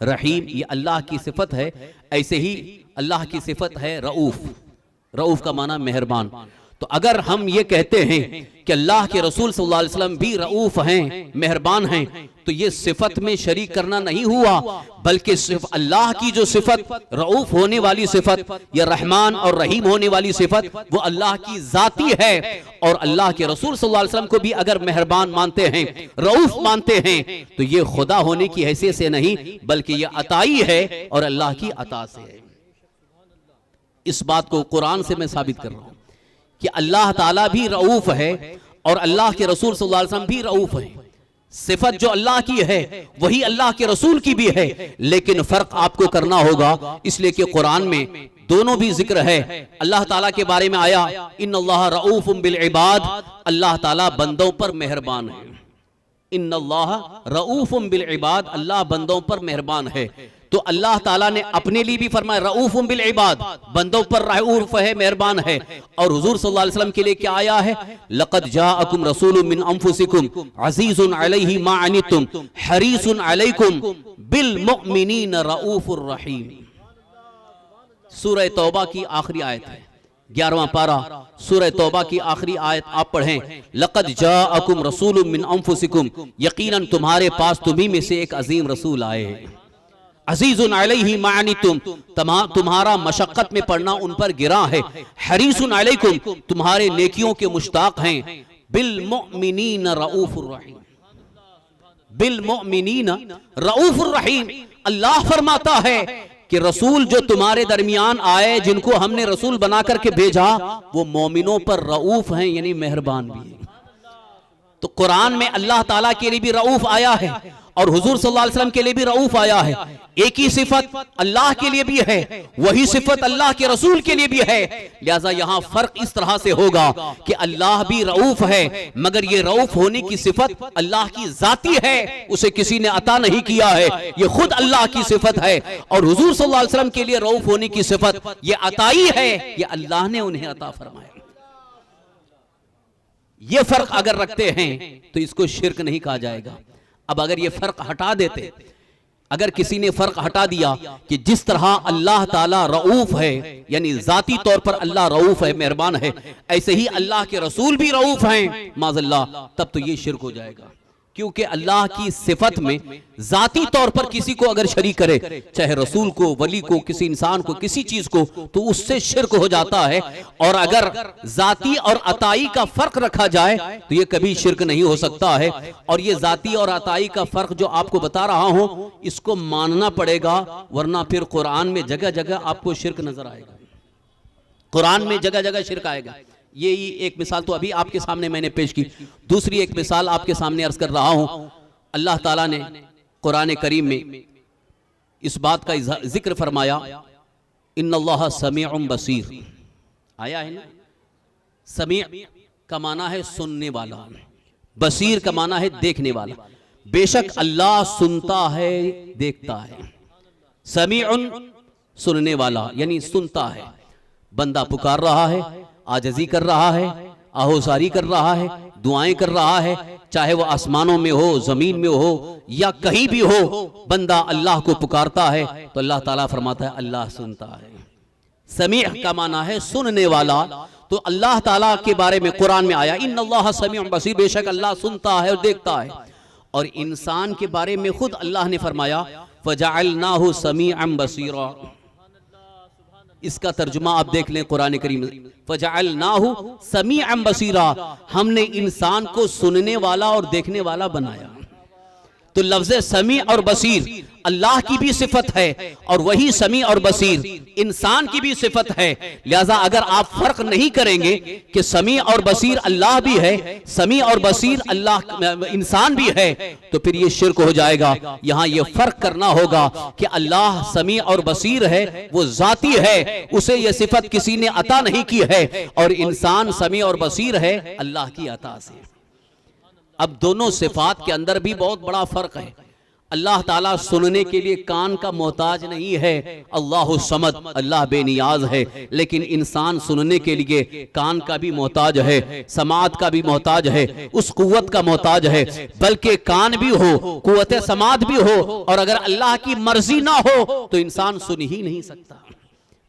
رحیم یہ اللہ کی صفت ہے، ایسے ہی اللہ کی صفت ہے رؤوف. رؤوف کا معنی مہربان. تو اگر ہم یہ کہتے ہیں کہ اللہ کے رسول صلی اللہ علیہ وسلم بھی رؤوف ہیں، مہربان ہیں، تو یہ صفت میں شریک کرنا نہیں ہوا، بلکہ صرف اللہ کی جو صفت رؤوف ہونے والی صفت یا رحمان اور رحیم ہونے والی صفت وہ اللہ کی ذاتی ہے. اور اللہ کے رسول صلی اللہ علیہ وسلم کو بھی اگر مہربان مانتے ہیں، رؤوف مانتے ہیں، تو یہ خدا ہونے کی حیثیت سے نہیں بلکہ یہ عطائی ہے اور اللہ کی عطا سے ہے. اس بات کو قرآن سے میں ثابت کر رہا ہوں کہ اللہ تعالیٰ بھی رؤوف ہے اور اللہ کے رسول صلی اللہ علیہ وسلم بھی رؤوف ہیں. صفت جو اللہ کی ہے وہی اللہ کے رسول کی بھی ہے، لیکن فرق آپ کو کرنا ہوگا، اس لیے کہ قرآن میں دونوں بھی ذکر ہے. اللہ تعالیٰ کے بارے میں آیا ان اللہ رؤوف بالعباد، اللہ تعالیٰ بندوں پر مہربان ہے. ان اللہ رؤوف بالعباد، اللہ بندوں پر مہربان ہے. تو اللہ تعالیٰ نے اپنے لیے بھی فرمایا رؤوف بالعباد، بندوں پر رؤوف ہے، مہربان ہے. اور حضور صلی اللہ علیہ وسلم کے لیے کیا آیا ہے؟ لقد جاءکم رسول من انفسکم عزیز علیہ ما عنتم حریص علیکم بالمؤمنین رؤوف الرحیم. سورہ توبہ کی آخری آیت ہے، 11واں پارہ سورہ توبہ کی آخری آیت آپ پڑھیں. لقد جاءکم رسول من انفسکم، یقیناً تمہارے پاس تمہیں میں سے ایک عظیم رسول آئے ہیں. عزیز علیہ ما عنتم، تمہارا مشقت میں پڑنا ان پر گراں ہے. حریص علیکم، تمہارے نیکیوں کے مشتاق ہیں. بالمؤمنین رؤوف الرحیم، بالمؤمنین رؤوف الرحیم. اللہ فرماتا ہے کہ رسول جو تمہارے درمیان آئے، جن کو ہم نے رسول بنا کر کے بھیجا، وہ مومنوں پر رؤوف ہیں، یعنی مہربان بھی ہیں. تو قرآن میں اللہ تعالیٰ کے لیے بھی رعوف آیا ہے اور حضور صلی اللہ علیہ وسلم کے لیے بھی رعوف آیا ہے. ایک ہی صفت اللہ کے لیے بھی ہے, وہی صفت اللہ کے رسول کے لیے بھی ہے. لہٰذا یہاں فرق اس طرح سے ہوگا کہ اللہ بھی رعوف ہے, مگر یہ رعوف ہونے کی صفت اللہ کی ذاتی ہے, اسے کسی نے عطا نہیں کیا ہے, یہ خود اللہ کی صفت ہے. اور حضور صلی اللہ علیہ وسلم کے لیے رعوف ہونے کی صفت یہ عطائی ہے, یہ اللہ نے انہیں عطا فرمایا. یہ فرق اگر رکھتے ہیں تو اس کو شرک نہیں کہا جائے گا. اب اگر یہ فرق ہٹا دیتے, اگر کسی نے فرق ہٹا دیا کہ جس طرح اللہ تعالیٰ رعوف ہے, یعنی ذاتی طور پر اللہ رعوف ہے, مہربان ہے, ایسے ہی اللہ کے رسول بھی رعوف ہیں معاذ اللہ, تب تو یہ شرک ہو جائے گا. کیونکہ اللہ کی صفت میں ذاتی طور پر کسی کو اگر شریک کرے, چاہے رسول کو, ولی کو, کسی انسان کو, کسی چیز کو, تو اس سے شرک ہو جاتا ہے. اور اگر ذاتی اور عطائی کا فرق رکھا جائے تو یہ کبھی شرک نہیں ہو سکتا ہے. اور یہ ذاتی اور عطائی کا فرق جو آپ کو بتا رہا ہوں, اس کو ماننا پڑے گا, ورنہ پھر قرآن میں جگہ جگہ آپ کو شرک نظر آئے گا. قرآن میں جگہ جگہ شرک آئے گا. یہی ایک مثال تو ابھی آپ کے سامنے میں نے پیش کی. دوسری ایک مثال آپ کے سامنے عرض کر رہا ہوں. اللہ تعالیٰ نے قرآن کریم میں اس بات کا ذکر فرمایا, ان اللہ سمیع بصیر. آیا ہے نا, سمیع کا معنی ہے سننے والا, بصیر کا معنی ہے دیکھنے والا. بے شک اللہ سنتا ہے, دیکھتا ہے. سمیع سننے والا یعنی سنتا ہے. بندہ پکار رہا ہے, عاجزی کر رہا ہے, آہوزاری کر رہا ہے, دعائیں کر رہا ہے, چاہے وہ آسمانوں میں ہو, زمین میں ہو, یا کہیں بھی ہو, بندہ اللہ کو پکارتا ہے تو اللہ تعالیٰ فرماتا ہے اللہ سنتا ہے. سمیع کا معنی ہے سننے والا. تو اللہ تعالیٰ کے بارے میں قرآن میں آیا ان اللہ سمیع بصیر, بے شک اللہ سنتا ہے اور دیکھتا ہے. اور انسان کے بارے میں خود اللہ نے فرمایا فَجَعَلْنَاهُ سَمِيعًا بَصِيرًا. اس کا ترجمہ آپ دیکھ لیں قرآن کریم, فَجَعَلْنَاهُ سَمِيعًا بَصِيرًا, ہم نے انسان کو سننے والا اور دیکھنے والا بنایا. تو لفظ سمیع اور بصیر اللہ کی بھی صفت ہے, اور وہی سمیع اور بصیر انسان کی بھی صفت ہے. لہذا اگر آپ فرق نہیں کریں گے کہ سمیع اور بصیر اللہ بھی ہے, سمیع اور بصیر اللہ انسان بھی ہے, تو پھر یہ شرک ہو جائے گا. یہاں یہ فرق کرنا ہوگا کہ اللہ سمیع اور بصیر ہے, وہ ذاتی ہے, اسے یہ صفت کسی نے عطا نہیں کی ہے, اور انسان سمیع اور بصیر ہے اللہ کی عطا سے. اب دونوں صفات کے اندر بھی بہت بڑا فرق ہے. اللہ تعالیٰ سننے کے لیے کان کا محتاج نہیں ہے, اللہ الصمد, اللہ بے نیاز ہے. لیکن انسان سننے کے لیے کان کا بھی محتاج ہے, سماعت کا بھی محتاج ہے, اس قوت کا محتاج ہے. بلکہ کان بھی ہو, قوت سماعت بھی ہو, اور اگر اللہ کی مرضی نہ ہو تو انسان سن ہی نہیں سکتا.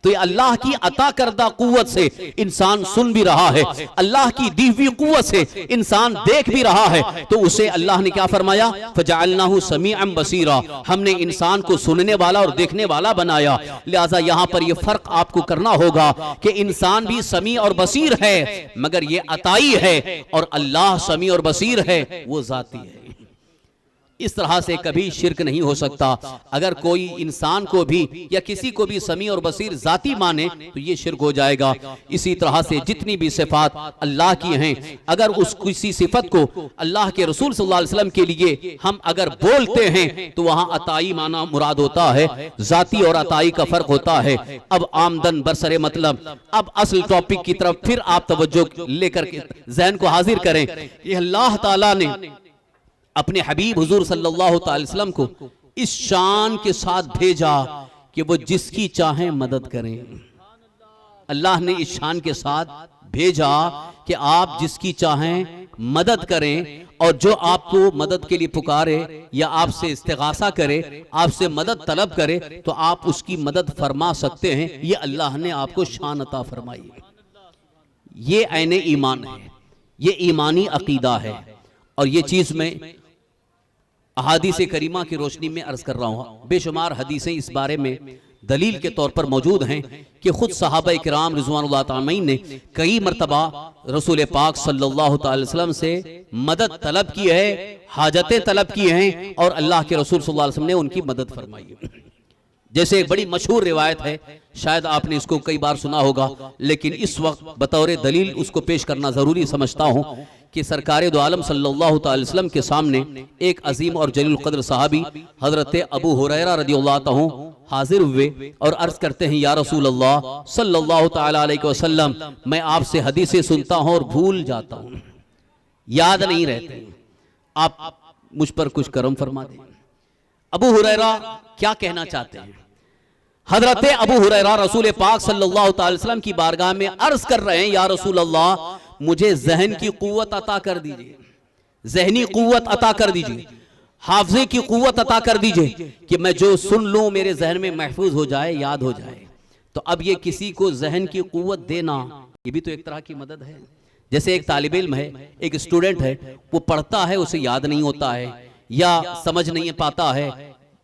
تو یہ اللہ کی عطا کردہ قوت سے انسان سن بھی رہا ہے, اللہ کی دی ہوئی قوت سے انسان دیکھ بھی رہا ہے. تو اسے اللہ نے کیا فرمایا, فَجَعَلْنَاهُ سَمِيعًا بَصِيرًا, ہم نے انسان کو سننے والا اور دیکھنے والا بنایا. لہٰذا یہاں پر یہ فرق آپ کو کرنا ہوگا کہ انسان بھی سمیع اور بصیر ہے, مگر یہ عطائی ہے, اور اللہ سمیع اور بصیر ہے, وہ ذاتی ہے. اس طرح سے کبھی شرک نہیں ہو سکتا. اگر کوئی انسان کو بھی یا کسی کو بھی سمیع اور بصیر ذاتی مانے تو یہ شرک ہو جائے گا. اسی طرح سے جتنی بھی صفات اللہ کی ہیں, اگر اس کسی صفت کو اللہ کے رسول صلی اللہ علیہ وسلم کے لیے ہم اگر بولتے ہیں تو وہاں عطائی معنی مراد ہوتا ہے, ذاتی اور عطائی کا فرق ہوتا ہے. اب آمدن برسر مطلب, اب اصل ٹاپک کی طرف پھر آپ توجہ لے کر کے ذہن کو حاضر کریں. یہ اللہ تعالیٰ نے اپنے حبیب حضور صلی اللہ علیہ وسلم کو اس شان کے ساتھ بھیجا کہ وہ جس کی چاہیں مدد کریں. اللہ نے اس شان کے ساتھ بھیجا کہ آپ جس کی چاہیں مدد کریں, اور جو آپ کو مدد کے لیے پکارے یا آپ سے استغاثہ کرے, آپ سے مدد طلب کرے, تو آپ اس کی مدد فرما سکتے ہیں. یہ اللہ نے آپ کو شان عطا فرمائی. یہ عین ایمان ہے, یہ ایمانی عقیدہ ہے. اور یہ چیز میں احادیث کریمہ کی روشنی میں عرض کر رہا ہوں. بے شمار حدیثیں اس بارے میں دلیل کے طور پر موجود ہیں کہ خود صحابہ کرام رضوان اللہ تعالی نے کئی مرتبہ رسول پاک صلی اللہ علیہ وسلم سے مدد طلب کی ہے, حاجتیں طلب کی ہیں, اور اللہ کے رسول صلی اللہ علیہ وسلم نے ان کی مدد فرمائی ہے. جیسے ایک بڑی مشہور روایت ہے, شاید آپ نے اس کو کئی بار سنا ہوگا, لیکن اس وقت بطور دلیل اس کو پیش کرنا ضروری سمجھتا ہوں کہ سرکار دو عالم صلی اللہ تعالی وسلم کے سامنے ایک عظیم اور جلیل القدر صحابی حضرت ابو ہریرہ رضی اللہ عنہ حاضر ہوئے اور عرض کرتے ہیں یا رسول اللہ صلی اللہ تعالی علیہ وسلم میں آپ سے حدیثیں سنتا ہوں اور بھول جاتا ہوں، یاد نہیں رہتے، آپ مجھ پر کچھ کرم فرما دیں۔ ابو ہریرہ کیا کہنا چاہتے ہیں؟ حضرت ابو ہریرہ رسول پاک صلی اللہ تعالی وسلم کی بارگاہ میں عرض کر رہے ہیں یا رسول اللہ مجھے ذہن کی قوت عطا کر دیجئے، ذہنی قوت عطا کر دیجئے، حافظے کی قوت عطا کر دیجئے کہ میں جو سن لوں میرے ذہن میں محفوظ ہو جائے، یاد ہو جائے۔ تو اب یہ کسی کو ذہن کی قوت دینا یہ بھی تو ایک طرح کی مدد ہے۔ جیسے ایک طالب علم ہے، ایک اسٹوڈنٹ ہے، وہ پڑھتا ہے اسے یاد نہیں ہوتا ہے یا سمجھ نہیں پاتا ہے،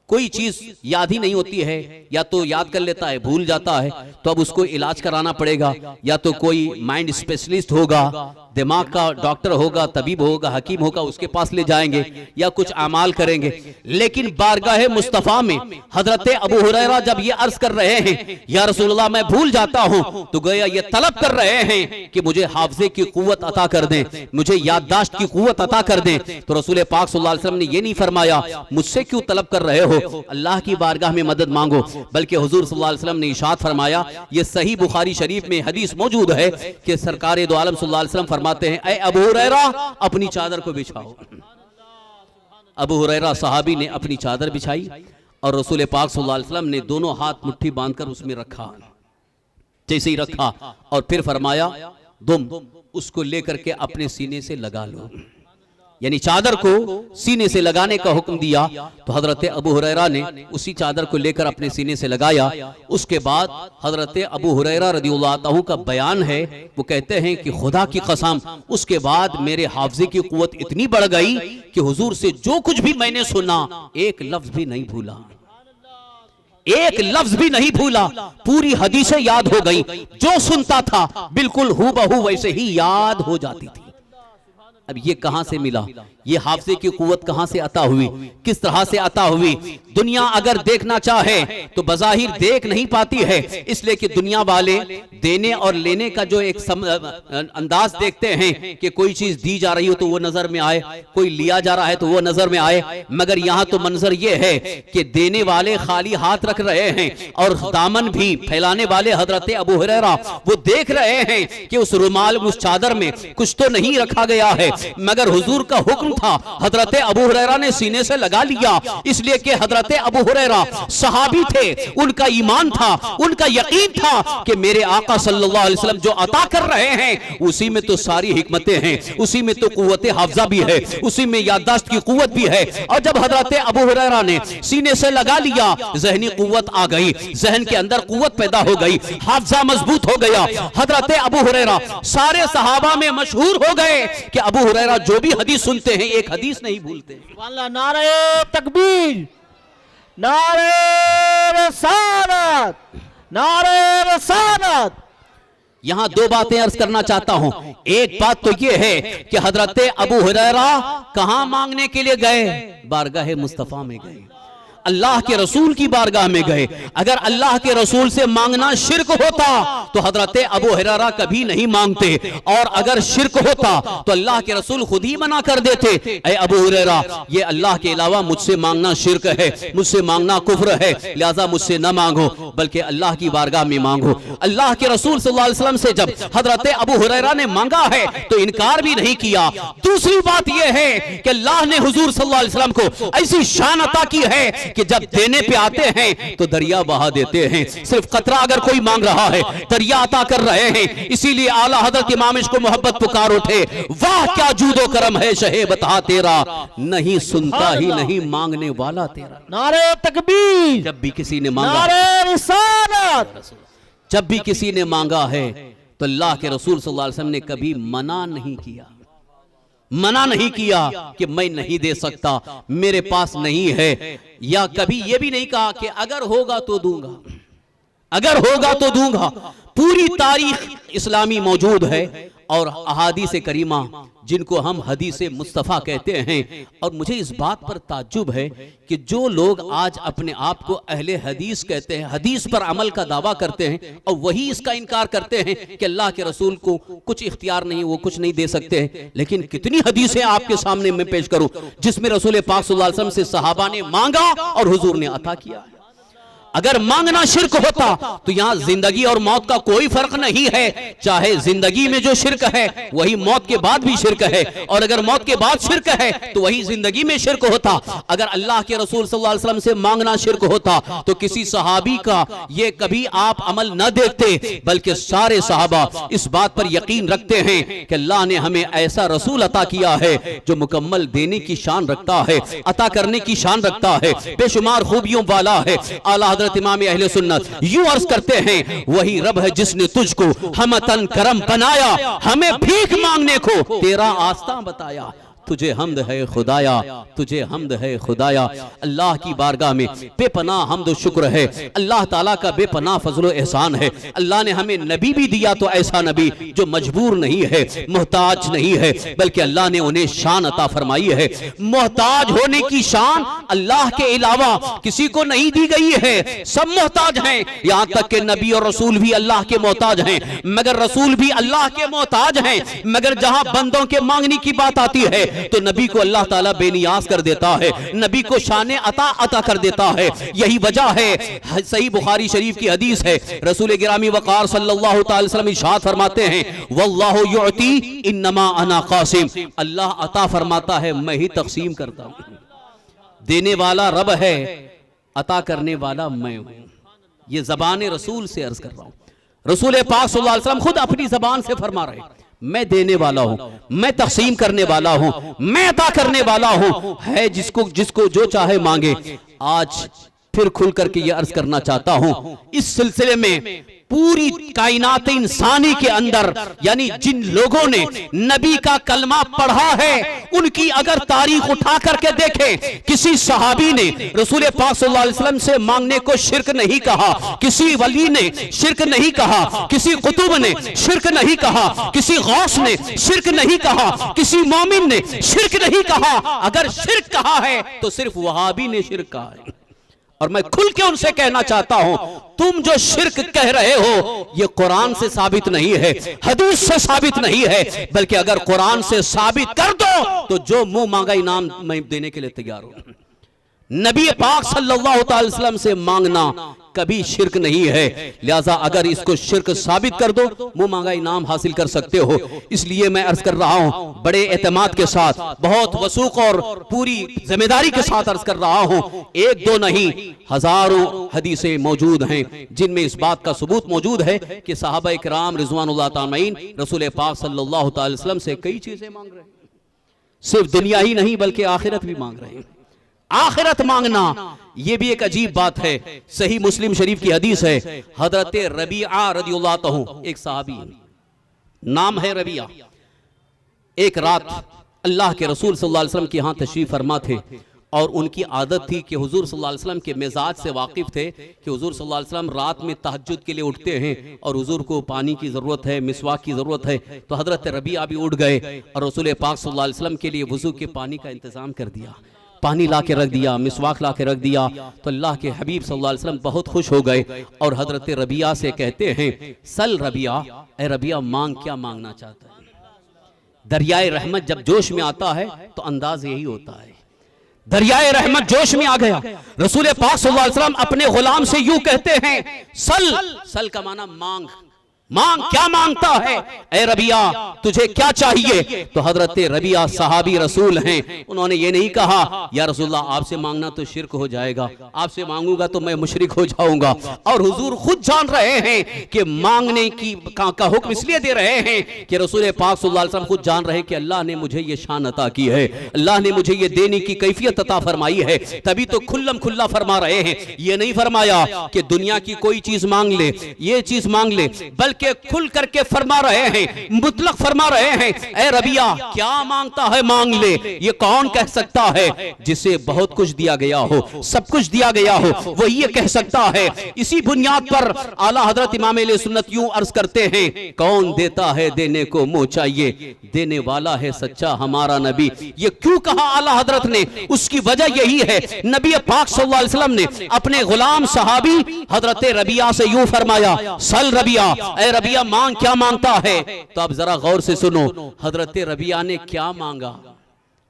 کوئی چیز یاد ہی نہیں ہوتی ہے، یا تو یاد کر لیتا ہے بھول جاتا ہے، تو اب اس کو علاج کرانا پڑے گا، یا تو کوئی مائنڈ اسپیشلسٹ ہوگا، دماغ کا ڈاکٹر ہوگا، طبیب ہوگا، حکیم ہوگا، اس کے پاس لے جائیں گے یا کچھ اعمال کریں گے۔ لیکن بارگاہ مصطفیٰ میں حضرت ابو ہریرہ جب یہ عرض کر رہے ہیں یا رسول اللہ میں بھول جاتا ہوں، تو گویا یہ طلب کر رہے ہیں کہ مجھے حافظے کی قوت عطا کر دیں، مجھے یادداشت کی قوت عطا کر دیں۔ تو رسول پاک صلی اللہ علیہ وسلم نے یہ نہیں فرمایا مجھ سے کیوں طلب کر رہے ہو، اللہ کی بارگاہ میں مدد مانگو، بلکہ حضور صلی اللہ علیہ وسلم نے ارشاد فرمایا، یہ صحیح بخاری شریف میں حدیث موجود ہے کہ سرکار دو عالم صلی اللہ علیہ وسلم فرماتے ہیں اے ابو ہریرہ اپنی چادر کو بچھاؤ۔ ابو ہریرہ صحابی نے اپنی چادر بچھائی اور رسول پاک صلی اللہ علیہ وسلم نے دونوں ہاتھ مٹھی باندھ کر اس میں رکھا، جیسے ہی رکھا اور پھر فرمایا تم اس کو لے کر کے اپنے سینے سے لگا لو، یعنی چادر کو سینے سے لگانے کا حکم دیا۔ تو حضرت ابو ہریرہ نے اسی چادر کو لے کر اپنے سینے سے لگایا۔ اس کے بعد حضرت ابو ہریرہ رضی اللہ عنہ کا بیان ہے، وہ کہتے ہیں کہ خدا کی قسم اس کے بعد میرے حافظے کی قوت اتنی بڑھ گئی کہ حضور سے جو کچھ بھی میں نے سنا ایک لفظ بھی نہیں بھولا، ایک لفظ بھی نہیں بھولا، پوری حدیثیں یاد ہو گئی، جو سنتا تھا بالکل ہو بہو ویسے ہی یاد ہو جاتی تھی۔ اب یہ کہاں سے ملا؟ یہ حافظے کی قوت کہاں سے عطا ہوئی؟ کس طرح سے عطا ہوئی؟ دنیا اگر دیکھنا چاہے تو بظاہر دیکھ نہیں پاتی ہے، اس لیے کہ دنیا والے دینے اور لینے کا جو ایک انداز دیکھتے ہیں کہ کوئی چیز دی جا رہی ہو تو وہ نظر میں آئے، کوئی لیا جا رہا ہے تو وہ نظر میں آئے، مگر یہاں تو منظر یہ ہے کہ دینے والے خالی ہاتھ رکھ رہے ہیں اور دامن بھی پھیلانے والے حضرت ابو ہریرہ وہ دیکھ رہے ہیں کہ اس رومال اس چادر میں کچھ تو نہیں رکھا گیا ہے، مگر حضور کا حکم تھا، حضرت ابو ہریرہ نے سینے سے لگا لیا، اس لیے کہ حضرت ابو ہریرہ صحابی تھے، ان کا ایمان تھا، ان کا یقین تھا کہ میرے آقا صلی اللہ علیہ وسلم جو عطا کر رہے ہیں اسی میں تو ساری حکمتیں ہیں، اسی میں تو قوت حافظہ بھی ہے، اسی میں یادداشت کی قوت بھی ہے۔ اور جب حضرت ابو ہریرہ نے سینے سے لگا لیا ذہنی قوت آ گئی، ذہن کے اندر قوت پیدا ہو گئی، حافظہ مضبوط ہو گیا۔ حضرت ابو ہریرہ سارے صحابہ میں مشہور ہو گئے کہ ابو ہریرہ جو بھی حدیث سنتے ہیں ایک حدیث نہیں بھولتے۔ نعرہ تکبیر، نعرہ رسالت، نعرہ رسالت۔ یہاں دو باتیں عرض کرنا چاہتا ہوں، ایک بات تو یہ ہے کہ حضرت ابو ہریرہ کہاں مانگنے کے لیے گئے؟ بارگاہ مصطفیٰ میں گئے، اللہ کے رسول کی بارگاہ میں گئے۔ اگر اللہ کے رسول سے مانگنا شرک ہوتا تو حضرت ابو ہریرہ کبھی نہیں مانگتے، اور اگر شرک ہوتا تو اللہ کے رسول خود ہی منع کر دیتے، اے ابو ہریرہ یہ اللہ کے علاوہ مجھ سے مانگنا شرک ہے، مجھ سے مانگنا کفر ہے، لہذا مجھ سے نہ مانگو بلکہ اللہ کی بارگاہ میں مانگو۔ اللہ کے رسول صلی اللہ علیہ وسلم سے جب حضرت ابو ہریرہ نے مانگا ہے تو انکار بھی نہیں کیا۔ دوسری بات یہ ہے کہ اللہ نے حضور صلی اللہ علیہ وسلم کو ایسی شان عطا کی ہے کہ جب دینے پہ آتے ہیں تو دریا بہا دیتے ہیں، صرف قطرہ اگر کوئی مانگ رہا ہے دریا عطا کر رہے ہیں۔ اسی لیے اعلیٰ حضرت امام عشق و محبت پکار اٹھے، واہ کیا جود و کرم ہے شہ بتا تیرا، نہیں سنتا ہی نہیں مانگنے والا تیرا۔ نعرہ تکبیر، جب بھی کسی نے مانگا، نعرہ رسالت، جب بھی کسی نے مانگا ہے تو اللہ کے رسول صلی اللہ علیہ وسلم نے کبھی منع نہیں کیا، منع نہیں کیا کہ میں نہیں دے سکتا، میرے پاس نہیں ہے، یا کبھی یہ بھی نہیں کہا کہ اگر ہوگا تو دوں گا، اگر ہوگا تو دوں گا۔ پوری تاریخ اسلامی موجود ہے اور احادیث کریمہ جن کو ہم حدیث مصطفیٰ کہتے ہیں، اور مجھے اس بات پر تعجب ہے کہ جو لوگ آج اپنے آپ کو اہل حدیث کہتے ہیں، حدیث پر عمل کا دعویٰ کرتے ہیں، اور وہی اس کا انکار کرتے ہیں کہ اللہ کے رسول کو کچھ اختیار نہیں، وہ کچھ نہیں دے سکتے ہیں۔ لیکن کتنی حدیثیں آپ کے سامنے میں پیش کروں جس میں رسول پاک صلی اللہ علیہ وسلم سے صحابہ نے مانگا اور حضور نے عطا کیا۔ اگر مانگنا شرک ہوتا تو یہاں زندگی اور موت کا کوئی فرق نہیں ہے، چاہے زندگی میں جو شرک ہے وہی موت کے بعد بھی شرک ہے، اور اگر موت کے بعد شرک ہے تو وہی زندگی میں شرک ہوتا۔ اگر اللہ کے رسول صلی اللہ علیہ وسلم سے مانگنا شرک ہوتا تو کسی صحابی کا یہ کبھی آپ عمل نہ دیکھتے، بلکہ سارے صحابہ اس بات پر یقین رکھتے ہیں کہ اللہ نے ہمیں ایسا رسول عطا کیا ہے جو مکمل دینے کی شان رکھتا ہے، عطا کرنے کی شان رکھتا ہے، بے شمار خوبیوں والا ہے۔ اعلیٰ حضرت امام اہل سنت یوں عرض کرتے ہیں، وہی رب ہے جس نے تجھ کو ہمتن کرم بنایا، ہمیں بھیک مانگنے کو تیرا آستاں بتایا۔ تجھے حمد ہے خدایا، تجھے حمد ہے خدایا۔ اللہ کی بارگاہ میں بے پناہ حمد و شکر ہے، اللہ تعالیٰ کا بے پناہ فضل و احسان ہے۔ اللہ نے ہمیں نبی بھی دیا تو ایسا نبی جو مجبور نہیں ہے، محتاج نہیں ہے، بلکہ اللہ نے انہیں شان عطا فرمائی ہے۔ محتاج ہونے کی شان اللہ کے علاوہ کسی کو نہیں دی گئی ہے، سب محتاج ہیں، یہاں تک کہ نبی اور رسول بھی اللہ کے محتاج ہیں، مگر رسول بھی اللہ کے محتاج ہیں۔ مگر جہاں بندوں کے مانگنے کی بات آتی ہے تو نبی کو اللہ تعالیٰ بے نیاز کر دیتا ہے، نبی کو شان عطا کر دیتا ہے۔ یہی وجہ ہے، صحیح بخاری شریف کی حدیث ہے، رسول گرامی وقار صلی اللہ تعالی وسلم ارشاد فرماتے ہیں، واللہ یعطی انما انا قاسم، اللہ عطا فرماتا ہے میں ہی تقسیم کرتا ہوں۔ دینے والا رب ہے، عطا کرنے والا میں ہوں۔ یہ زبان رسول سے عرض کر رہا ہوں، رسول پاک صلی اللہ علیہ وسلم خود اپنی زبان سے فرما رہے ہیں، میں دینے والا ہوں، میں تقسیم کرنے والا ہوں، میں عطا کرنے والا ہوں، ہے جس کو جو چاہے مانگے۔ آج پھر کھل کر کے یہ عرض کرنا چاہتا ہوں، اس سلسلے میں پوری کائنات انسانی کے اندر، یعنی جن لوگوں نے نبی کا کلمہ پڑھا ہے ان کی اگر تاریخ اٹھا کر کے دیکھیں، کسی صحابی نے رسول پاک صلی اللہ علیہ وسلم سے مانگنے کو شرک نہیں کہا، کسی ولی نے شرک نہیں کہا، کسی قطب نے شرک نہیں کہا، کسی غوث نے شرک نہیں کہا، کسی مومن نے شرک نہیں کہا۔ اگر شرک کہا ہے تو صرف وہابی نے شرک کہا ہے۔ اور میں کھل کے ان سے کہنا چاہتا ہوں، تم جو شرک کہہ رہے ہو یہ قرآن سے ثابت نہیں ہے، حدیث سے ثابت نہیں ہے، بلکہ اگر قرآن سے ثابت کر دو تو جو منہ مانگا انعام میں دینے کے لیے تیار ہوں۔ نبی پاک صلی اللہ تعالی وسلم سے مانگنا کبھی شرک نہیں ہے، لہذا اگر اس کو شرک ثابت کر دو منہ مانگا انعام حاصل کر سکتے ہو۔ اس لیے میں عرض کر رہا ہوں، بڑے اعتماد کے ساتھ، بہت وثوق اور پوری ذمہ داری کے ساتھ عرض کر رہا ہوں، ایک دو نہیں ہزاروں حدیثیں موجود ہیں جن میں اس بات کا ثبوت موجود ہے کہ صحابہ کرام رضوان اللہ تعالی رسول پاک صلی اللہ تعالی وسلم سے کئی چیزیں مانگ رہے ہیں، صرف دنیا ہی نہیں بلکہ آخرت بھی مانگ رہے ہیں۔ آخرت مانگنا یہ بھی ایک عجیب بات ہے۔ صحیح مسلم شریف کی حدیث ہے، حضرت ربیعہ رضی اللہ عنہ ایک صحابی ہے، نام ہے ربیعہ، ایک رات اللہ کے رسول صلی اللہ علیہ وسلم کی ہاں تشریف فرما تھے، اور ان کی عادت تھی کہ حضور صلی اللہ علیہ وسلم کے مزاج سے واقف تھے کہ حضور صلی اللہ علیہ وسلم رات میں تہجد کے لیے اٹھتے ہیں اور حضور کو پانی کی ضرورت ہے، مسواک کی ضرورت ہے، تو حضرت ربیعہ بھی اٹھ گئے اور رسول پاک صلی اللہ علیہ وسلم کے لیے وضو کے پانی کا انتظام کر دیا، پانی لا کے رکھ دیا، مسواک لا کے رکھ دیا۔ تو اللہ کے حبیب صلی اللہ علیہ وسلم بہت خوش ہو گئے اور حضرت ربیعہ سے کہتے ہیں، سل ربیعہ، اے ربیعہ مانگ، کیا مانگنا چاہتا ہے؟ دریائے رحمت جب جوش میں آتا ہے تو انداز یہی ہوتا ہے۔ دریائے رحمت جوش میں آ گیا، رسول پاک صلی اللہ علیہ وسلم اپنے غلام سے یوں کہتے ہیں، سل کا معنی مانگ، مانگ، کیا مانگتا ہے اے ربیعہ، تجھے کیا چاہیے؟ تو حضرت ربیعہ صحابی رسول ہیں، انہوں نے یہ نہیں کہا یا رسول اللہ آپ سے مانگنا تو شرک ہو جائے گا، آپ سے مانگوں گا تو میں مشرک ہو جاؤں گا، اور حضور خود جان رہے ہیں کہ مانگنے کا حکم اس لیے دے رہے ہیں کہ رسول پاک صلی اللہ علیہ وسلم خود جان رہے ہیں کہ اللہ نے مجھے یہ شان عطا کی ہے، اللہ نے مجھے یہ دینے کی کیفیت عطا فرمائی ہے، تبھی تو کھلم کھلا فرما رہے ہیں۔ یہ نہیں فرمایا کہ دنیا کی کوئی چیز مانگ لے، یہ چیز مانگ لے، بلکہ بلکہ کھل کر کے فرما رہے ہیں، مطلق فرما رہے ہیں، اے ربیہ کیا مانگتا ہے مانگ لے۔ یہ کون کہہ سکتا ہے جسے بہت کچھ دیا گیا ہو، سب کچھ دیا گیا ہو، وہ یہ کہہ سکتا ہے۔ اسی بنیاد پر اعلیٰ حضرت امام اہل سنت یوں عرض کرتے ہیں، کون دیتا ہے دینے کو منہ چاہیے، دینے والا ہے سچا ہمارا نبی۔ یہ کیوں کہا اعلیٰ حضرت نے؟ اس کی وجہ یہی ہے، نبی پاک صلی اللہ علیہ وسلم نے اپنے غلام صحابی حضرت ربیہ سے یوں فرمایا، سل ربیہ، اے ربیہ مانگ، کیا مانگتا ہے؟ تو اب ذرا غور سے سنو، حضرت ربیہ نے کیا مانگا؟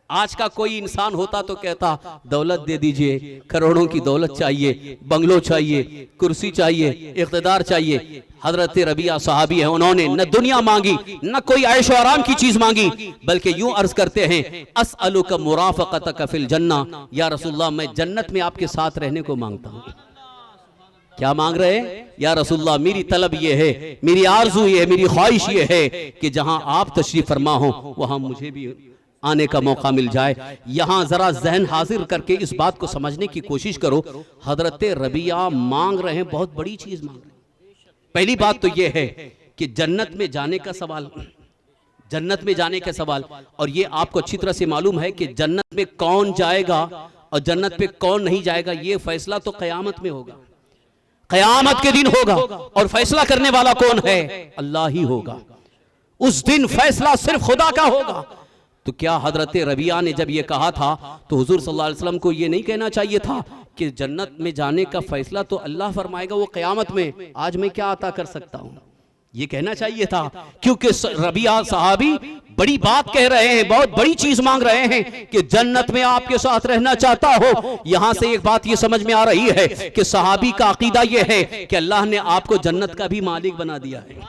آج کا کوئی انسان ہوتا تو کہتا دولت دے دیجئے، کروڑوں کی دولت چاہیے، بنگلو چاہیے، کرسی چاہیے، اقتدار چاہیے۔ حضرت ربیہ صحابی ہیں، انہوں نے نہ دنیا مانگی، نہ کوئی عیش و آرام کی چیز مانگی، بلکہ یوں عرض کرتے ہیں، اسألک مرافقتک فی الجنہ، یا رسول اللہ میں جنت میں آپ کے ساتھ رہنے کو مانگتا ہوں۔ کیا مانگ رہے ہیں؟ یا رسول اللہ میری طلب یہ ہے، میری آرزو یہ ہے، میری خواہش یہ ہے کہ جہاں آپ تشریف فرما ہوں وہاں مجھے بھی آنے کا موقع مل جائے۔ یہاں ذرا ذہن حاضر کر کے اس بات کو سمجھنے کی کوشش کرو، حضرت ربیہ مانگ رہے ہیں، بہت بڑی چیز مانگ رہے ہیں۔ پہلی بات تو یہ ہے کہ جنت میں جانے کا سوال، جنت میں جانے کا سوال، اور یہ آپ کو اچھی طرح سے معلوم ہے کہ جنت میں کون جائے گا اور جنت پہ کون نہیں جائے گا، یہ فیصلہ تو قیامت میں ہوگا، قیامت کے دن ہوگا، اور فیصلہ کرنے والا کون ہے؟ اللہ ہی ہوگا۔ اس دن فیصلہ صرف خدا کا ہوگا۔ تو کیا حضرت ربیہ نے جب یہ کہا تھا تو حضور صلی اللہ علیہ وسلم کو یہ نہیں کہنا چاہیے تھا کہ جنت میں جانے کا فیصلہ تو اللہ فرمائے گا، وہ قیامت میں، آج میں کیا عطا کر سکتا ہوں؟ یہ کہنا چاہیے تھا، کیونکہ ربیہ صحابی بڑی بات کہہ رہے ہیں، بہت بڑی چیز مانگ رہے ہیں کہ جنت میں آپ کے ساتھ رہنا چاہتا ہو۔ یہاں سے ایک بات یہ سمجھ میں آ رہی ہے کہ صحابی کا عقیدہ یہ ہے کہ اللہ نے آپ کو جنت کا بھی مالک بنا دیا ہے،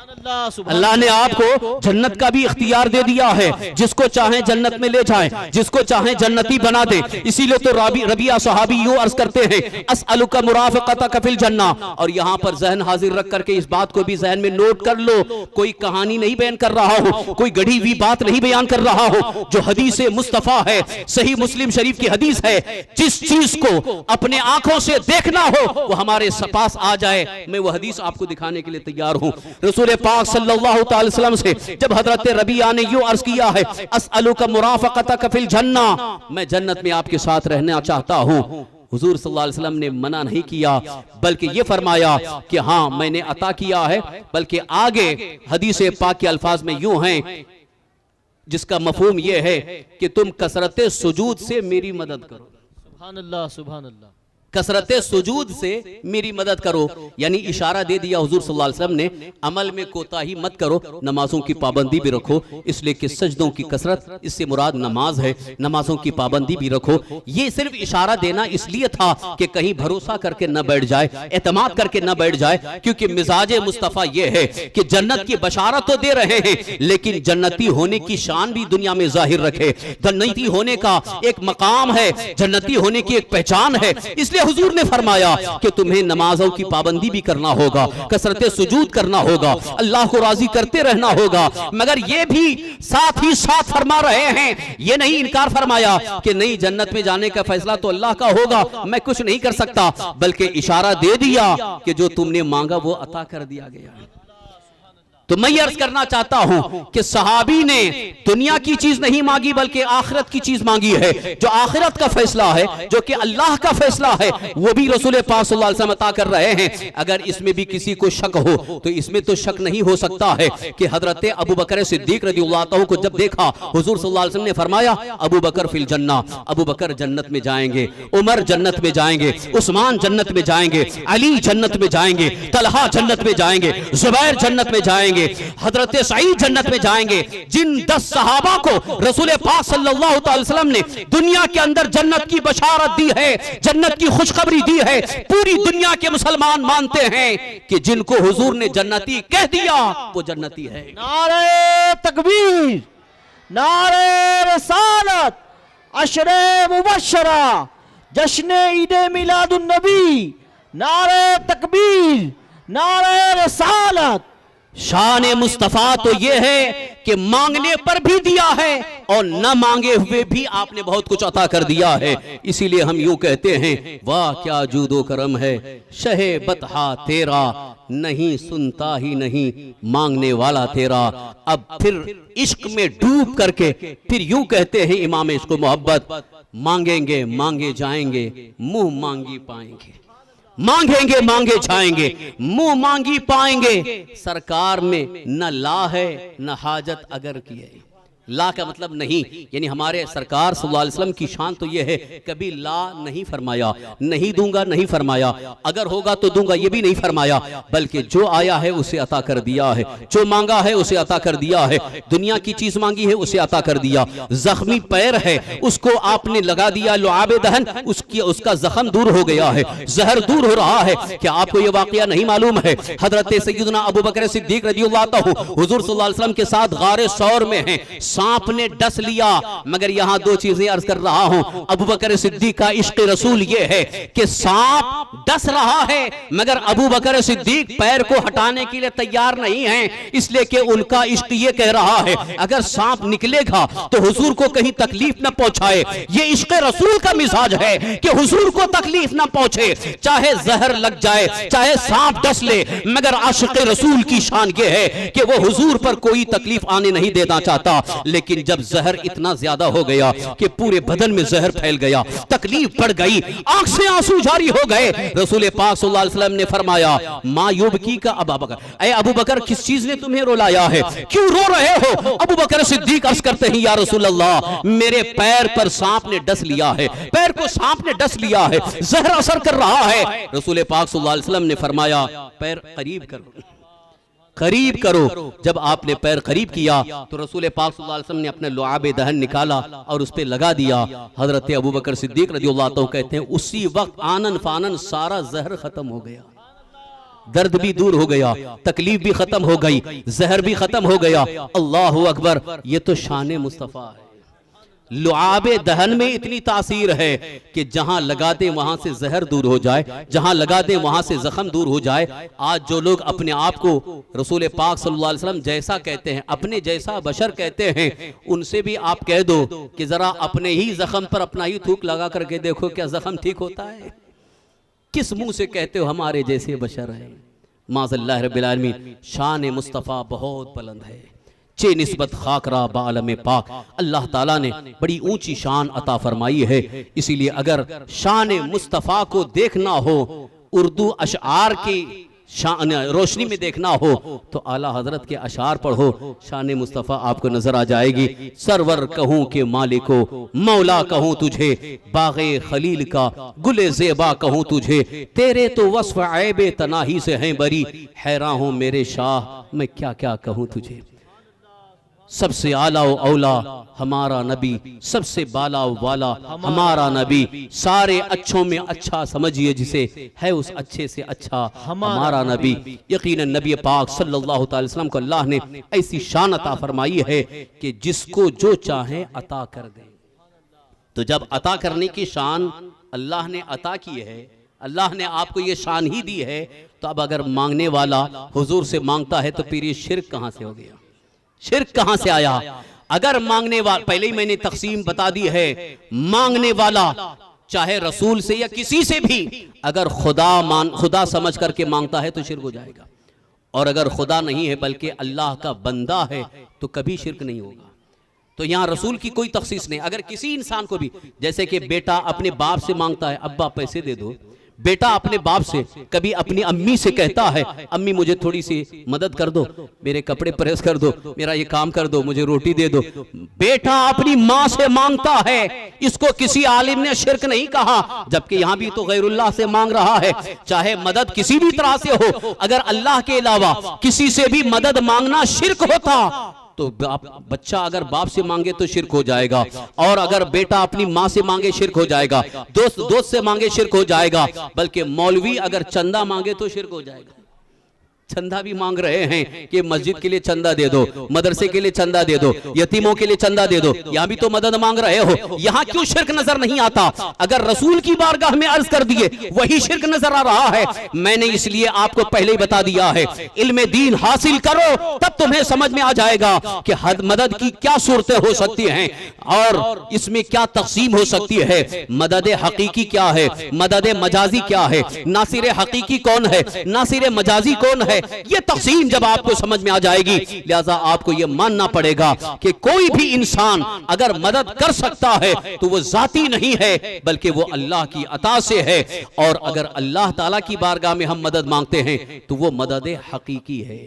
اللہ نے آپ کو جنت کا بھی اختیار دے دیا ہے، جس کو چاہیں جنت میں لے جائیں، جس کو چاہیں جنتی بنا دے۔ اسی لئے تو ربیہ صحابی یوں عرض کرتے ہیں، اسألک مرافقتک فی الجنہ، اور یہاں پر ذہن حاضر رکھ کر کے اس بات کو بھی ذہن میں نوٹ کر لو، کوئی کہانی نہیں بیان کر رہا ہو، کوئی گڑھی ہوئی بات نہیں بیان کر رہا ہو، جو حدیث مصطفیٰ ہے، صحیح مسلم شریف کی حدیث ہے، جس چیز کو اپنے آنکھوں سے دیکھنا ہو وہ ہمارے پاس آ جائے، میں وہ حدیث آپ کو دکھانے کے لیے تیار ہوں۔ رسول پاک صلی اللہ تعالی وسلم سے جب حضرت ربیہ نے یوں عرض کیا ہے، اسألک مرافقتک فی الجنہ، میں جنت میں آپ کے ساتھ رہنا چاہتا ہوں، حضور صلی اللہ علیہ وسلم نے منع نہیں کیا، بلکہ یہ فرمایا کہ ہاں میں نے عطا کیا ہے، بلکہ آگے حدیث پاک کے الفاظ میں یوں ہیں جس کا مفہوم یہ ہے کہ تم کثرت سجود سے میری مدد کرو۔ سبحان اللہ، سبحان اللہ۔ کثرت سجود سے میری مدد کرو، یعنی اشارہ دے دیا حضور صلی اللہ علیہ وسلم نے، عمل میں کوتاہی مت کرو، نمازوں کی پابندی بھی رکھو، اس لئے کہ سجدوں کی کثرت، اس سے مراد نماز ہے، نمازوں کی پابندی بھی رکھو۔ یہ صرف اشارہ دینا اس لیے تھا کہ کہیں بھروسہ کر کے نہ بیٹھ جائے، اعتماد کر کے نہ بیٹھ جائے، کیونکہ مزاج مصطفیٰ یہ ہے کہ جنت کی بشارت تو دے رہے ہیں لیکن جنتی ہونے کی شان بھی دنیا میں ظاہر رکھے، جنتی ہونے کا ایک مقام ہے، جنتی ہونے کی ایک پہچان ہے۔ اس لیے حضور نے فرمایا کہ تمہیں نمازوں کی پابندی بھی کرنا ہوگا، کثرت سجود کرنا ہوگا، اللہ کو راضی کرتے رہنا ہوگا، مگر یہ بھی ساتھ ہی ساتھ فرما رہے ہیں، یہ نہیں انکار فرمایا کہ نہیں جنت میں جانے کا فیصلہ تو اللہ کا ہوگا، میں کچھ نہیں کر سکتا، بلکہ اشارہ دے دیا کہ جو تم نے مانگا وہ عطا کر دیا گیا۔ تو میں یہ عرض کرنا چاہتا ہوں کہ صحابی نے دنیا کی چیز نہیں مانگی بلکہ آخرت کی چیز مانگی ہے، جو آخرت کا فیصلہ ہے، جو کہ اللہ کا فیصلہ ہے، وہ بھی رسول پاک صلی اللہ علیہ وسلم عطا کر رہے ہیں۔ اگر اس میں بھی کسی کو شک ہو تو اس میں تو شک نہیں ہو سکتا ہے کہ حضرت ابو بکر صدیق رضی اللہ عنہ کو جب دیکھا حضور صلی اللہ علیہ وسلم نے فرمایا ابو بکر فی الجنہ، ابو بکر جنت میں جائیں گے، عمر جنت میں جائیں گے، عثمان جنت میں جائیں گے، علی جنت میں جائیں گے، طلحہ جنت میں جائیں گے، زبیر جنت میں جائیں گے، حضرت سعید جنت میں جائیں گے۔ جن 10 صحابہ کو رسول پاک صلی اللہ علیہ وسلم نے دنیا کے اندر جنت کی بشارت دی ہے، جنت کی خوشخبری دی ہے، پوری دنیا کے مسلمان مانتے ہیں کہ جن کو حضور نے جنتی کہہ دیا وہ جنتی ہے۔ نعرہ تکبیر، نعرہ رسالت، عشر مبشرہ، جشن عید میلاد النبی، نعرہ تکبیر، نعرہ رسالت۔ شان مصطفیٰ تو یہ ہے کہ مانگنے پر بھی دیا ہے اور نہ مانگے ہوئے بھی آپ نے بہت کچھ عطا کر دیا ہے. اسی لیے ہم یوں کہتے ہیں واہ کیا جود و کرم ہے شہ بطحا تیرا, نہیں سنتا ہی نہیں مانگنے والا تیرا. اب پھر عشق میں ڈوب کر کے پھر یوں کہتے ہیں امام عشق و محبت, مانگیں گے مانگے جائیں گے منہ مانگی پائیں گے, مانگیں گے مانگے جائیں گے منہ مانگی پائیں گے. سرکار میں نہ لا ہے نہ حاجت اگر کی ہے. لا کا مطلب نہیں, یعنی ہمارے سرکار صلی اللہ علیہ وسلم کی شان تو یہ ہے کبھی لا نہیں فرمایا, نہیں دوں گا نہیں فرمایا, اگر ہوگا تو دوں گا یہ بھی نہیں فرمایا, بلکہ جو آیا ہے اسے عطا کر دیا ہے, جو مانگا ہے اسے عطا کر دیا ہے. دنیا کی چیز مانگی ہے اسے عطا کر دیا. زخمی پیر ہے اس کو آپ نے لگا دیا لعاب دہن, اس کا زخم دور ہو گیا ہے, زہر دور ہو رہا ہے. کیا آپ کو یہ واقعہ نہیں معلوم ہے؟ حضرت سیدنا ابو بکر صدیق رضی اللہ عنہ حضور صلی اللہ علیہ وسلم کے ساتھ غار ثور میں ہیں, سانپ نے ڈس لیا. مگر یہاں دو چیزیں عرض کر رہا ہوں. ابو بکر صدیق کا عشق رسول یہ ہے کہ سانپ ڈس رہا ہے مگر ابو بکر صدیق پیر کو ہٹانے کے لیے تیار نہیں ہیں, اس لیے کہ ان کا عشق یہ کہہ رہا ہے اگر سانپ نکلے گا تو حضور کو کہیں تکلیف نہ پہنچائے. یہ عشق رسول کا مزاج ہے کہ حضور کو تکلیف نہ پہنچے, چاہے زہر لگ جائے چاہے سانپ ڈس لے, مگر عاشق رسول کی شان یہ ہے کہ وہ حضور پر کوئی تکلیف آنے نہیں دینا چاہتا. لیکن جب زہر اتنا زیادہ ہو گیا کہ پورے بدن میں زہر پھیل گیا, تکلیف پڑ گئی, آنکھ سے آنسو جاری ہو گئے, رسول پاک صلی اللہ علیہ وسلم نے فرمایا ما یبکی کا ابا بکر, اے ابو بکر کس چیز نے تمہیں رلایا ہے, کیوں رو رہے ہو؟ ابو بکر صدیق عرض کرتے ہیں یا رسول اللہ میرے پیر پر سانپ نے ڈس لیا ہے, پیر کو سانپ نے ڈس لیا ہے, زہر اثر کر رہا ہے. رسول پاک صلی اللہ علیہ وسلم نے فرمایا پیر قریب کرو, قریب کرو. جب آپ نے پیر قریب کیا تو رسول پاک صلی اللہ علیہ وسلم نے اپنے لعاب دہن نکالا اور اس پہ لگا دیا. حضرت ابو بکر صدیق رضی اللہ عنہ کہتے ہیں اسی وقت آنن فانن سارا زہر ختم ہو گیا, درد بھی دور ہو گیا, تکلیف بھی ختم ہو گئی, زہر بھی ختم ہو گیا. اللہ اکبر, یہ تو شان مصطفیٰ ہے. لعاب دہن میں اتنی تاثیر ہے کہ جہاں لگا دیں وہاں سے زہر دور ہو جائے, جہاں لگا دیں وہاں سے زخم دور ہو جائے. آج جو لوگ اپنے آپ کو رسول پاک صلی اللہ علیہ وسلم جیسا کہتے ہیں, اپنے جیسا بشر کہتے ہیں, ان سے بھی آپ کہہ دو کہ ذرا اپنے ہی زخم پر اپنا ہی تھوک لگا کر کے دیکھو کیا زخم ٹھیک ہوتا ہے. کس منہ سے کہتے ہو ہمارے جیسے بشر ہیں؟ معاذ اللہ رب العالمین. شان مصطفیٰ بہت بلند ہے, چے نسبت خاکرہ بعالم پاک. اللہ تعالیٰ نے بڑی اونچی شان عطا فرمائی ہے. اسی لیے اگر شان مصطفیٰ کو دیکھنا ہو, اردو اشعار کی شان روشنی میں دیکھنا ہو تو اعلیٰ حضرت کے اشعار پڑھو, شان مصطفیٰ آپ کو نظر آ جائے گی. سرور کہوں کہ مالکو مولا کہوں تجھے, باغ خلیل کا گل زیبا کہوں تجھے, تیرے تو وصف عیب تناہی سے ہیں بری, حیران ہوں میرے شاہ میں کیا کیا کہوں تجھے. سب سے اعلیٰ و اولا ہمارا نبی, سب سے بالا و والا ہمارا نبی, سارے اچھوں میں اچھا سمجھئے جسے, ہے اس اچھے سے اچھا ہمارا نبی. یقیناً نبی پاک صلی اللہ علیہ وسلم کو اللہ نے ایسی شان عطا فرمائی ہے کہ جس کو جو چاہیں عطا کر دیں. تو جب عطا کرنے کی شان اللہ نے عطا کی ہے, اللہ نے آپ کو یہ شان ہی دی ہے, تو اب اگر مانگنے والا حضور سے مانگتا ہے تو پھر یہ شرک کہاں سے ہو گیا, شرک کہاں سے آیا؟ اگر مانگنے والا, پہلے ہی میں نے تقسیم بتا دی ہے, مانگنے والا چاہے رسول سے یا کسی سے بھی اگر خدا سمجھ کر کے مانگتا ہے تو شرک ہو جائے گا, اور اگر خدا نہیں ہے بلکہ اللہ کا بندہ ہے تو کبھی شرک نہیں ہوگا. تو یہاں رسول کی کوئی تخصیص نہیں. اگر کسی انسان کو بھی, جیسے کہ بیٹا اپنے باپ سے مانگتا ہے ابا پیسے دے دو, بیٹا اپنے باپ سے کبھی اپنی امی سے کہتا ہے امی مجھے تھوڑی سی مدد کر دو, میرے کپڑے پریس کر دو, میرا یہ کام کر دو, مجھے روٹی دے دو. بیٹا اپنی ماں سے مانگتا ہے, اس کو کسی عالم نے شرک نہیں کہا, جبکہ یہاں بھی تو غیر اللہ سے مانگ رہا ہے. چاہے مدد کسی بھی طرح سے ہو, اگر اللہ کے علاوہ کسی سے بھی مدد مانگنا شرک ہوتا تو بچہ اگر باپ سے مانگے تو شرک ہو جائے گا, اور اگر بیٹا اپنی ماں سے مانگے شرک ہو جائے گا, دوست سے مانگے شرک ہو جائے گا, بلکہ مولوی اگر چندہ مانگے تو شرک ہو جائے گا. چندہ بھی مانگ رہے ہیں کہ مسجد کے لیے چندہ دے دو, مدرسے کے لیے چندہ دے دو, یتیموں کے لیے چندہ دے دو, یہاں بھی تو مدد مانگ رہے ہو. یہاں کیوں شرک نظر نہیں آتا؟ اگر رسول کی بارگاہ میں عرض کر دیے وہی شرک نظر آ رہا ہے. میں نے اس لیے آپ کو پہلے ہی بتا دیا ہے, علم دین حاصل کرو تب تمہیں سمجھ میں آ جائے گا کہ مدد کی کیا صورتیں ہو سکتی ہیں اور اس میں کیا تقسیم ہو سکتی ہے. مدد حقیقی کیا ہے, مدد مجازی کیا ہے, ناصر حقیقی کون ہے, ناصر مجازی کون ہے, یہ تقسیم جب آپ کو سمجھ میں آ جائے گی, لہذا آپ کو یہ ماننا پڑے گا کہ کوئی بھی انسان اگر مدد کر سکتا ہے تو وہ ذاتی نہیں ہے بلکہ وہ اللہ کی عطا سے ہے, اور اگر اللہ تعالیٰ کی بارگاہ میں ہم مدد مانگتے ہیں تو وہ مدد حقیقی ہے,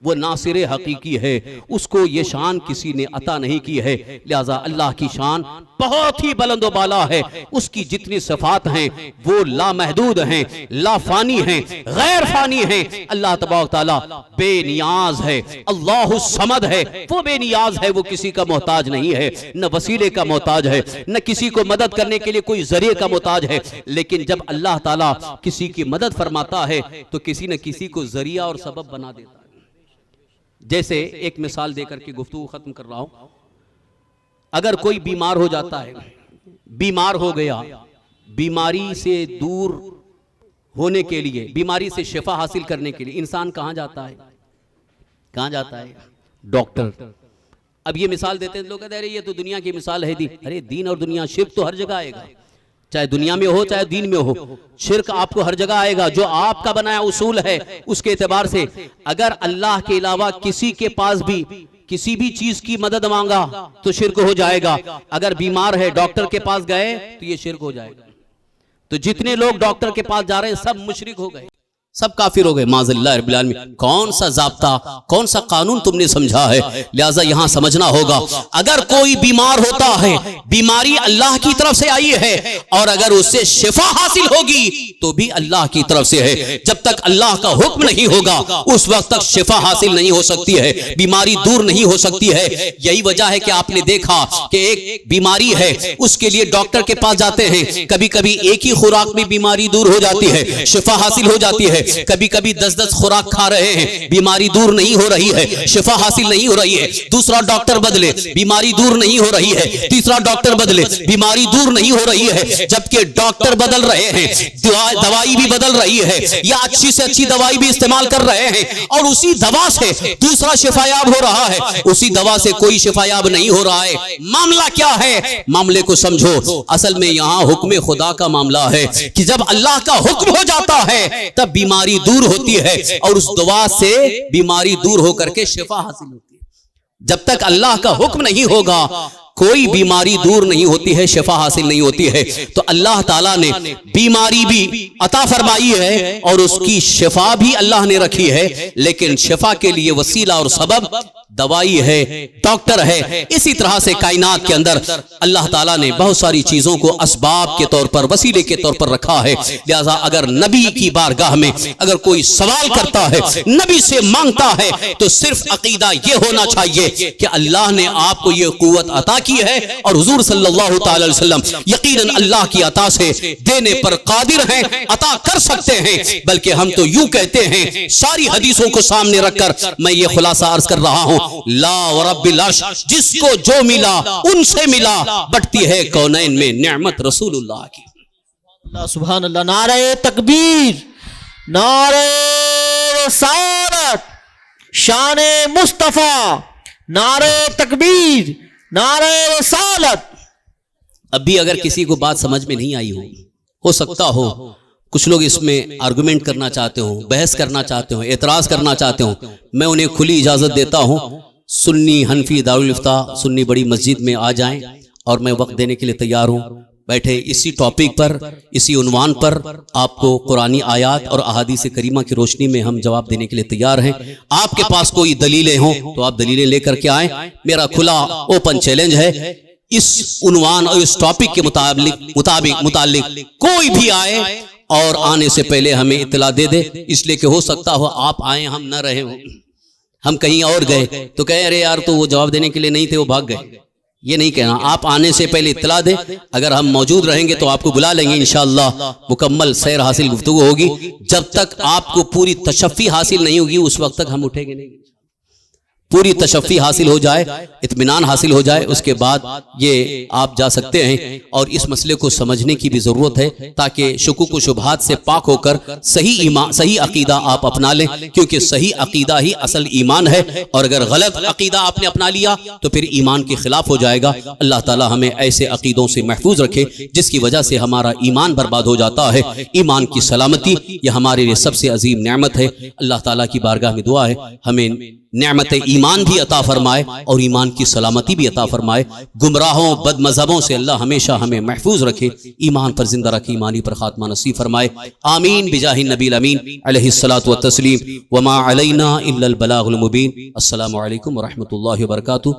وہ ناصر حقیقی ہے, اس کو یہ شان کسی نے عطا نہیں کی ہے. لہذا اللہ کی شان بہت ہی بلند و بالا ہے, اس کی جتنی صفات ہیں وہ لامحدود ہیں, لا فانی ہیں, غیر فانی ہیں. اللہ تبارک تعالیٰ بے نیاز ہے, اللہ الصمد ہے, وہ بے نیاز ہے, وہ کسی کا محتاج نہیں ہے, نہ وسیلے کا محتاج ہے, نہ کسی کو مدد کرنے کے لیے کوئی ذریعے کا محتاج ہے. لیکن جب اللہ تعالیٰ کسی کی مدد فرماتا ہے تو کسی نہ کسی کو ذریعہ اور سبب بنا دیتا ہے. جیسے ایک مثال دے کر کے گفتگو ختم کر رہا ہوں. اگر کوئی بیمار ہو جاتا ہے, بیمار ہو گیا, بیماری سے دور ہونے کے لیے, بیماری سے شفا حاصل کرنے کے لیے انسان کہاں جاتا ہے؟ کہاں جاتا ہے؟ ڈاکٹر. اب یہ مثال دیتے ہیں لوگ کہتے ہیں یہ تو دنیا کی مثال ہے. ارے دین اور دنیا, شرک تو ہر جگہ آئے گا, چاہے دنیا میں ہو چاہے دین میں ہو, شرک آپ کو ہر جگہ آئے گا. جو آپ کا بنایا اصول ہے اس کے اعتبار سے اگر اللہ کے علاوہ کسی کے پاس بھی کسی بھی چیز کی مدد مانگا تو شرک ہو جائے گا. اگر بیمار ہے ڈاکٹر کے پاس گئے تو یہ شرک ہو جائے گا. تو جتنے لوگ ڈاکٹر کے پاس جا رہے ہیں سب مشرک ہو گئے, سب کافر ہو گئے معاذ اللہ رب العالمین. کون سا ضابطہ, کون سا قانون تم نے سمجھا ہے؟ لہٰذا یہاں سمجھنا ہوگا اگر کوئی بیمار ہوتا ہے, بیماری اللہ کی طرف سے آئی ہے, اور اگر اس سے شفا حاصل ہوگی تو بھی اللہ کی طرف سے ہے. جب تک اللہ کا حکم نہیں ہوگا اس وقت تک شفا حاصل نہیں ہو سکتی ہے, بیماری دور نہیں ہو سکتی ہے. یہی وجہ ہے کہ آپ نے دیکھا کہ ایک بیماری ہے, اس کے لیے ڈاکٹر کے پاس جاتے ہیں, کبھی کبھی ایک ہی خوراک میں بیماری دور ہو جاتی ہے, شفا حاصل ہو جاتی ہے. کبھی کبھی 10 خوراک کھا رہے ہیں, بیماری دور نہیں ہو رہی ہے, شفا حاصل نہیں ہو رہی ہے. دوسرا ڈاکٹر بدلے, بیماری دور نہیں ہو رہی ہے. تیسرا ڈاکٹر بدلے, بیماری دور نہیں ہو رہی ہے. جبکہ ڈاکٹر بدل رہے ہیں, دوائی بھی بدل رہی ہے, یا اچھی سے اچھی دوائی بھی استعمال کر رہے ہیں, اور اسی دوا سے دوسرا شفایاب ہو رہا ہے, اسی دوا سے کوئی شفایاب نہیں ہو رہا ہے. معاملہ کیا ہے؟ معاملے کو سمجھو. اصل میں یہاں حکم خدا کا معاملہ ہے کہ جب اللہ کا حکم ہو جاتا ہے تب بیماری دور ہوتی ہے, اور اس دعا سے بیماری دور ہو کر کے شفا حاصل ہوتی ہے. جب تک اللہ کا حکم نہیں ہوگا کوئی بیماری دور نہیں ہوتی ہے, شفا حاصل نہیں ہوتی ہے. تو اللہ تعالیٰ نے بیماری بھی عطا فرمائی ہے اور اس کی شفا بھی اللہ نے رکھی ہے, لیکن شفا کے لیے وسیلہ اور سبب دوائی ہے, ڈاکٹر ہے. اسی طرح سے کائنات کے اندر اللہ تعالیٰ نے بہت ساری چیزوں کو اسباب کے طور پر, وسیلے کے طور پر رکھا ہے. لہذا اگر نبی کی بارگاہ میں اگر کوئی سوال کرتا ہے, نبی سے مانگتا ہے, تو صرف عقیدہ یہ ہونا چاہیے کہ اللہ نے آپ کو یہ قوت عطا کی ہے, اور حضور صلی اللہ تعالی علیہ وسلم یقیناً اللہ کی عطا سے دینے پر قادر ہیں, عطا کر سکتے ہیں. بلکہ ہم تو یوں کہتے ہیں, ساری حدیثوں کو سامنے رکھ کر میں یہ خلاصہ عرض کر رہا ہوں, لا ورب العرش, جس کو جو ملا ان سے ملا, بٹتی ہے کونین میں نعمت رسول اللہ کی. اللہ سبحان اللہ. نعرہ تکبیر, نعرہ رسالت, شان مصطفیٰ, نعرہ تکبیر, نعرہ رسالت. اب بھی اگر کسی کو بات سمجھ میں نہیں آئی ہو سکتا ہو کچھ لوگ اس میں آرگومنٹ کرنا چاہتے ہوں, بحث کرنا چاہتے ہوں, اعتراض کرنا چاہتے ہوں, میں انہیں کھلی اجازت دیتا ہوں. سنی حنفی دارالفتہ سنی بڑی مسجد میں آ جائیں, اور میں وقت دینے کے لیے تیار ہوں. بیٹھے اسی ٹاپک پر, اسی عنوان پر آپ کو قرآنی آیات اور احادیث کریمہ کی روشنی میں ہم جواب دینے کے لیے تیار ہیں. آپ کے پاس کوئی دلیلیں ہوں تو آپ دلیلیں لے کر کے آئیں. میرا کھلا اوپن چیلنج ہے, اس عنوان اور اس ٹاپک کے متعلق کوئی بھی آئے اور آنے سے پہلے ہمیں اطلاع دے دے, اس لیے کہ ہو سکتا ہو آپ آئیں ہم نہ رہے ہوں, ہم کہیں اور گئے تو کہیں ارے یار تو وہ جواب دینے کے لیے نہیں تھے, وہ بھاگ گئے. یہ نہیں کہنا، آپ آنے سے پہلے اطلاع دیں، اگر ہم موجود رہیں گے تو آپ کو بلا لیں گے انشاءاللہ، مکمل سیر حاصل گفتگو ہوگی، جب تک آپ کو پوری تشفی حاصل نہیں ہوگی اس وقت تک ہم اٹھیں گے نہیں، پوری تشفی حاصل ہو جائے، اطمینان حاصل ہو جائے، اس کے بعد یہ آپ جا سکتے ہیں۔ اور اس مسئلے کو سمجھنے کی بھی ضرورت ہے تاکہ شکوک و شبہات سے پاک ہو کر صحیح ایمان، صحیح عقیدہ آپ اپنا لیں، کیونکہ صحیح عقیدہ ہی اصل ایمان ہے، اور اگر غلط عقیدہ آپ نے اپنا لیا تو پھر ایمان کے خلاف ہو جائے گا۔ اللہ تعالی ہمیں ایسے عقیدوں سے محفوظ رکھے جس کی وجہ سے ہمارا ایمان برباد ہو جاتا ہے۔ ایمان کی سلامتی یہ ہمارے لیے سب سے عظیم نعمت ہے۔ اللہ تعالیٰ کی بارگاہ میں دعا ہے ہمیں نعمت ایمان بھی عطا فرمائے اور ایمان کی سلامتی بھی عطا فرمائے، گمراہوں بد مذہبوں سے اللہ ہمیشہ ہمیں محفوظ رکھے، ایمان پر زندہ رکھے، ایمانی پر خاتمہ نصیب فرمائے، آمین بجاہ النبی الامین علیہ الصلاۃ والتسلیم، وما علینا الا البلاغ المبین۔ السلام علیکم ورحمۃ اللہ وبرکاتہ۔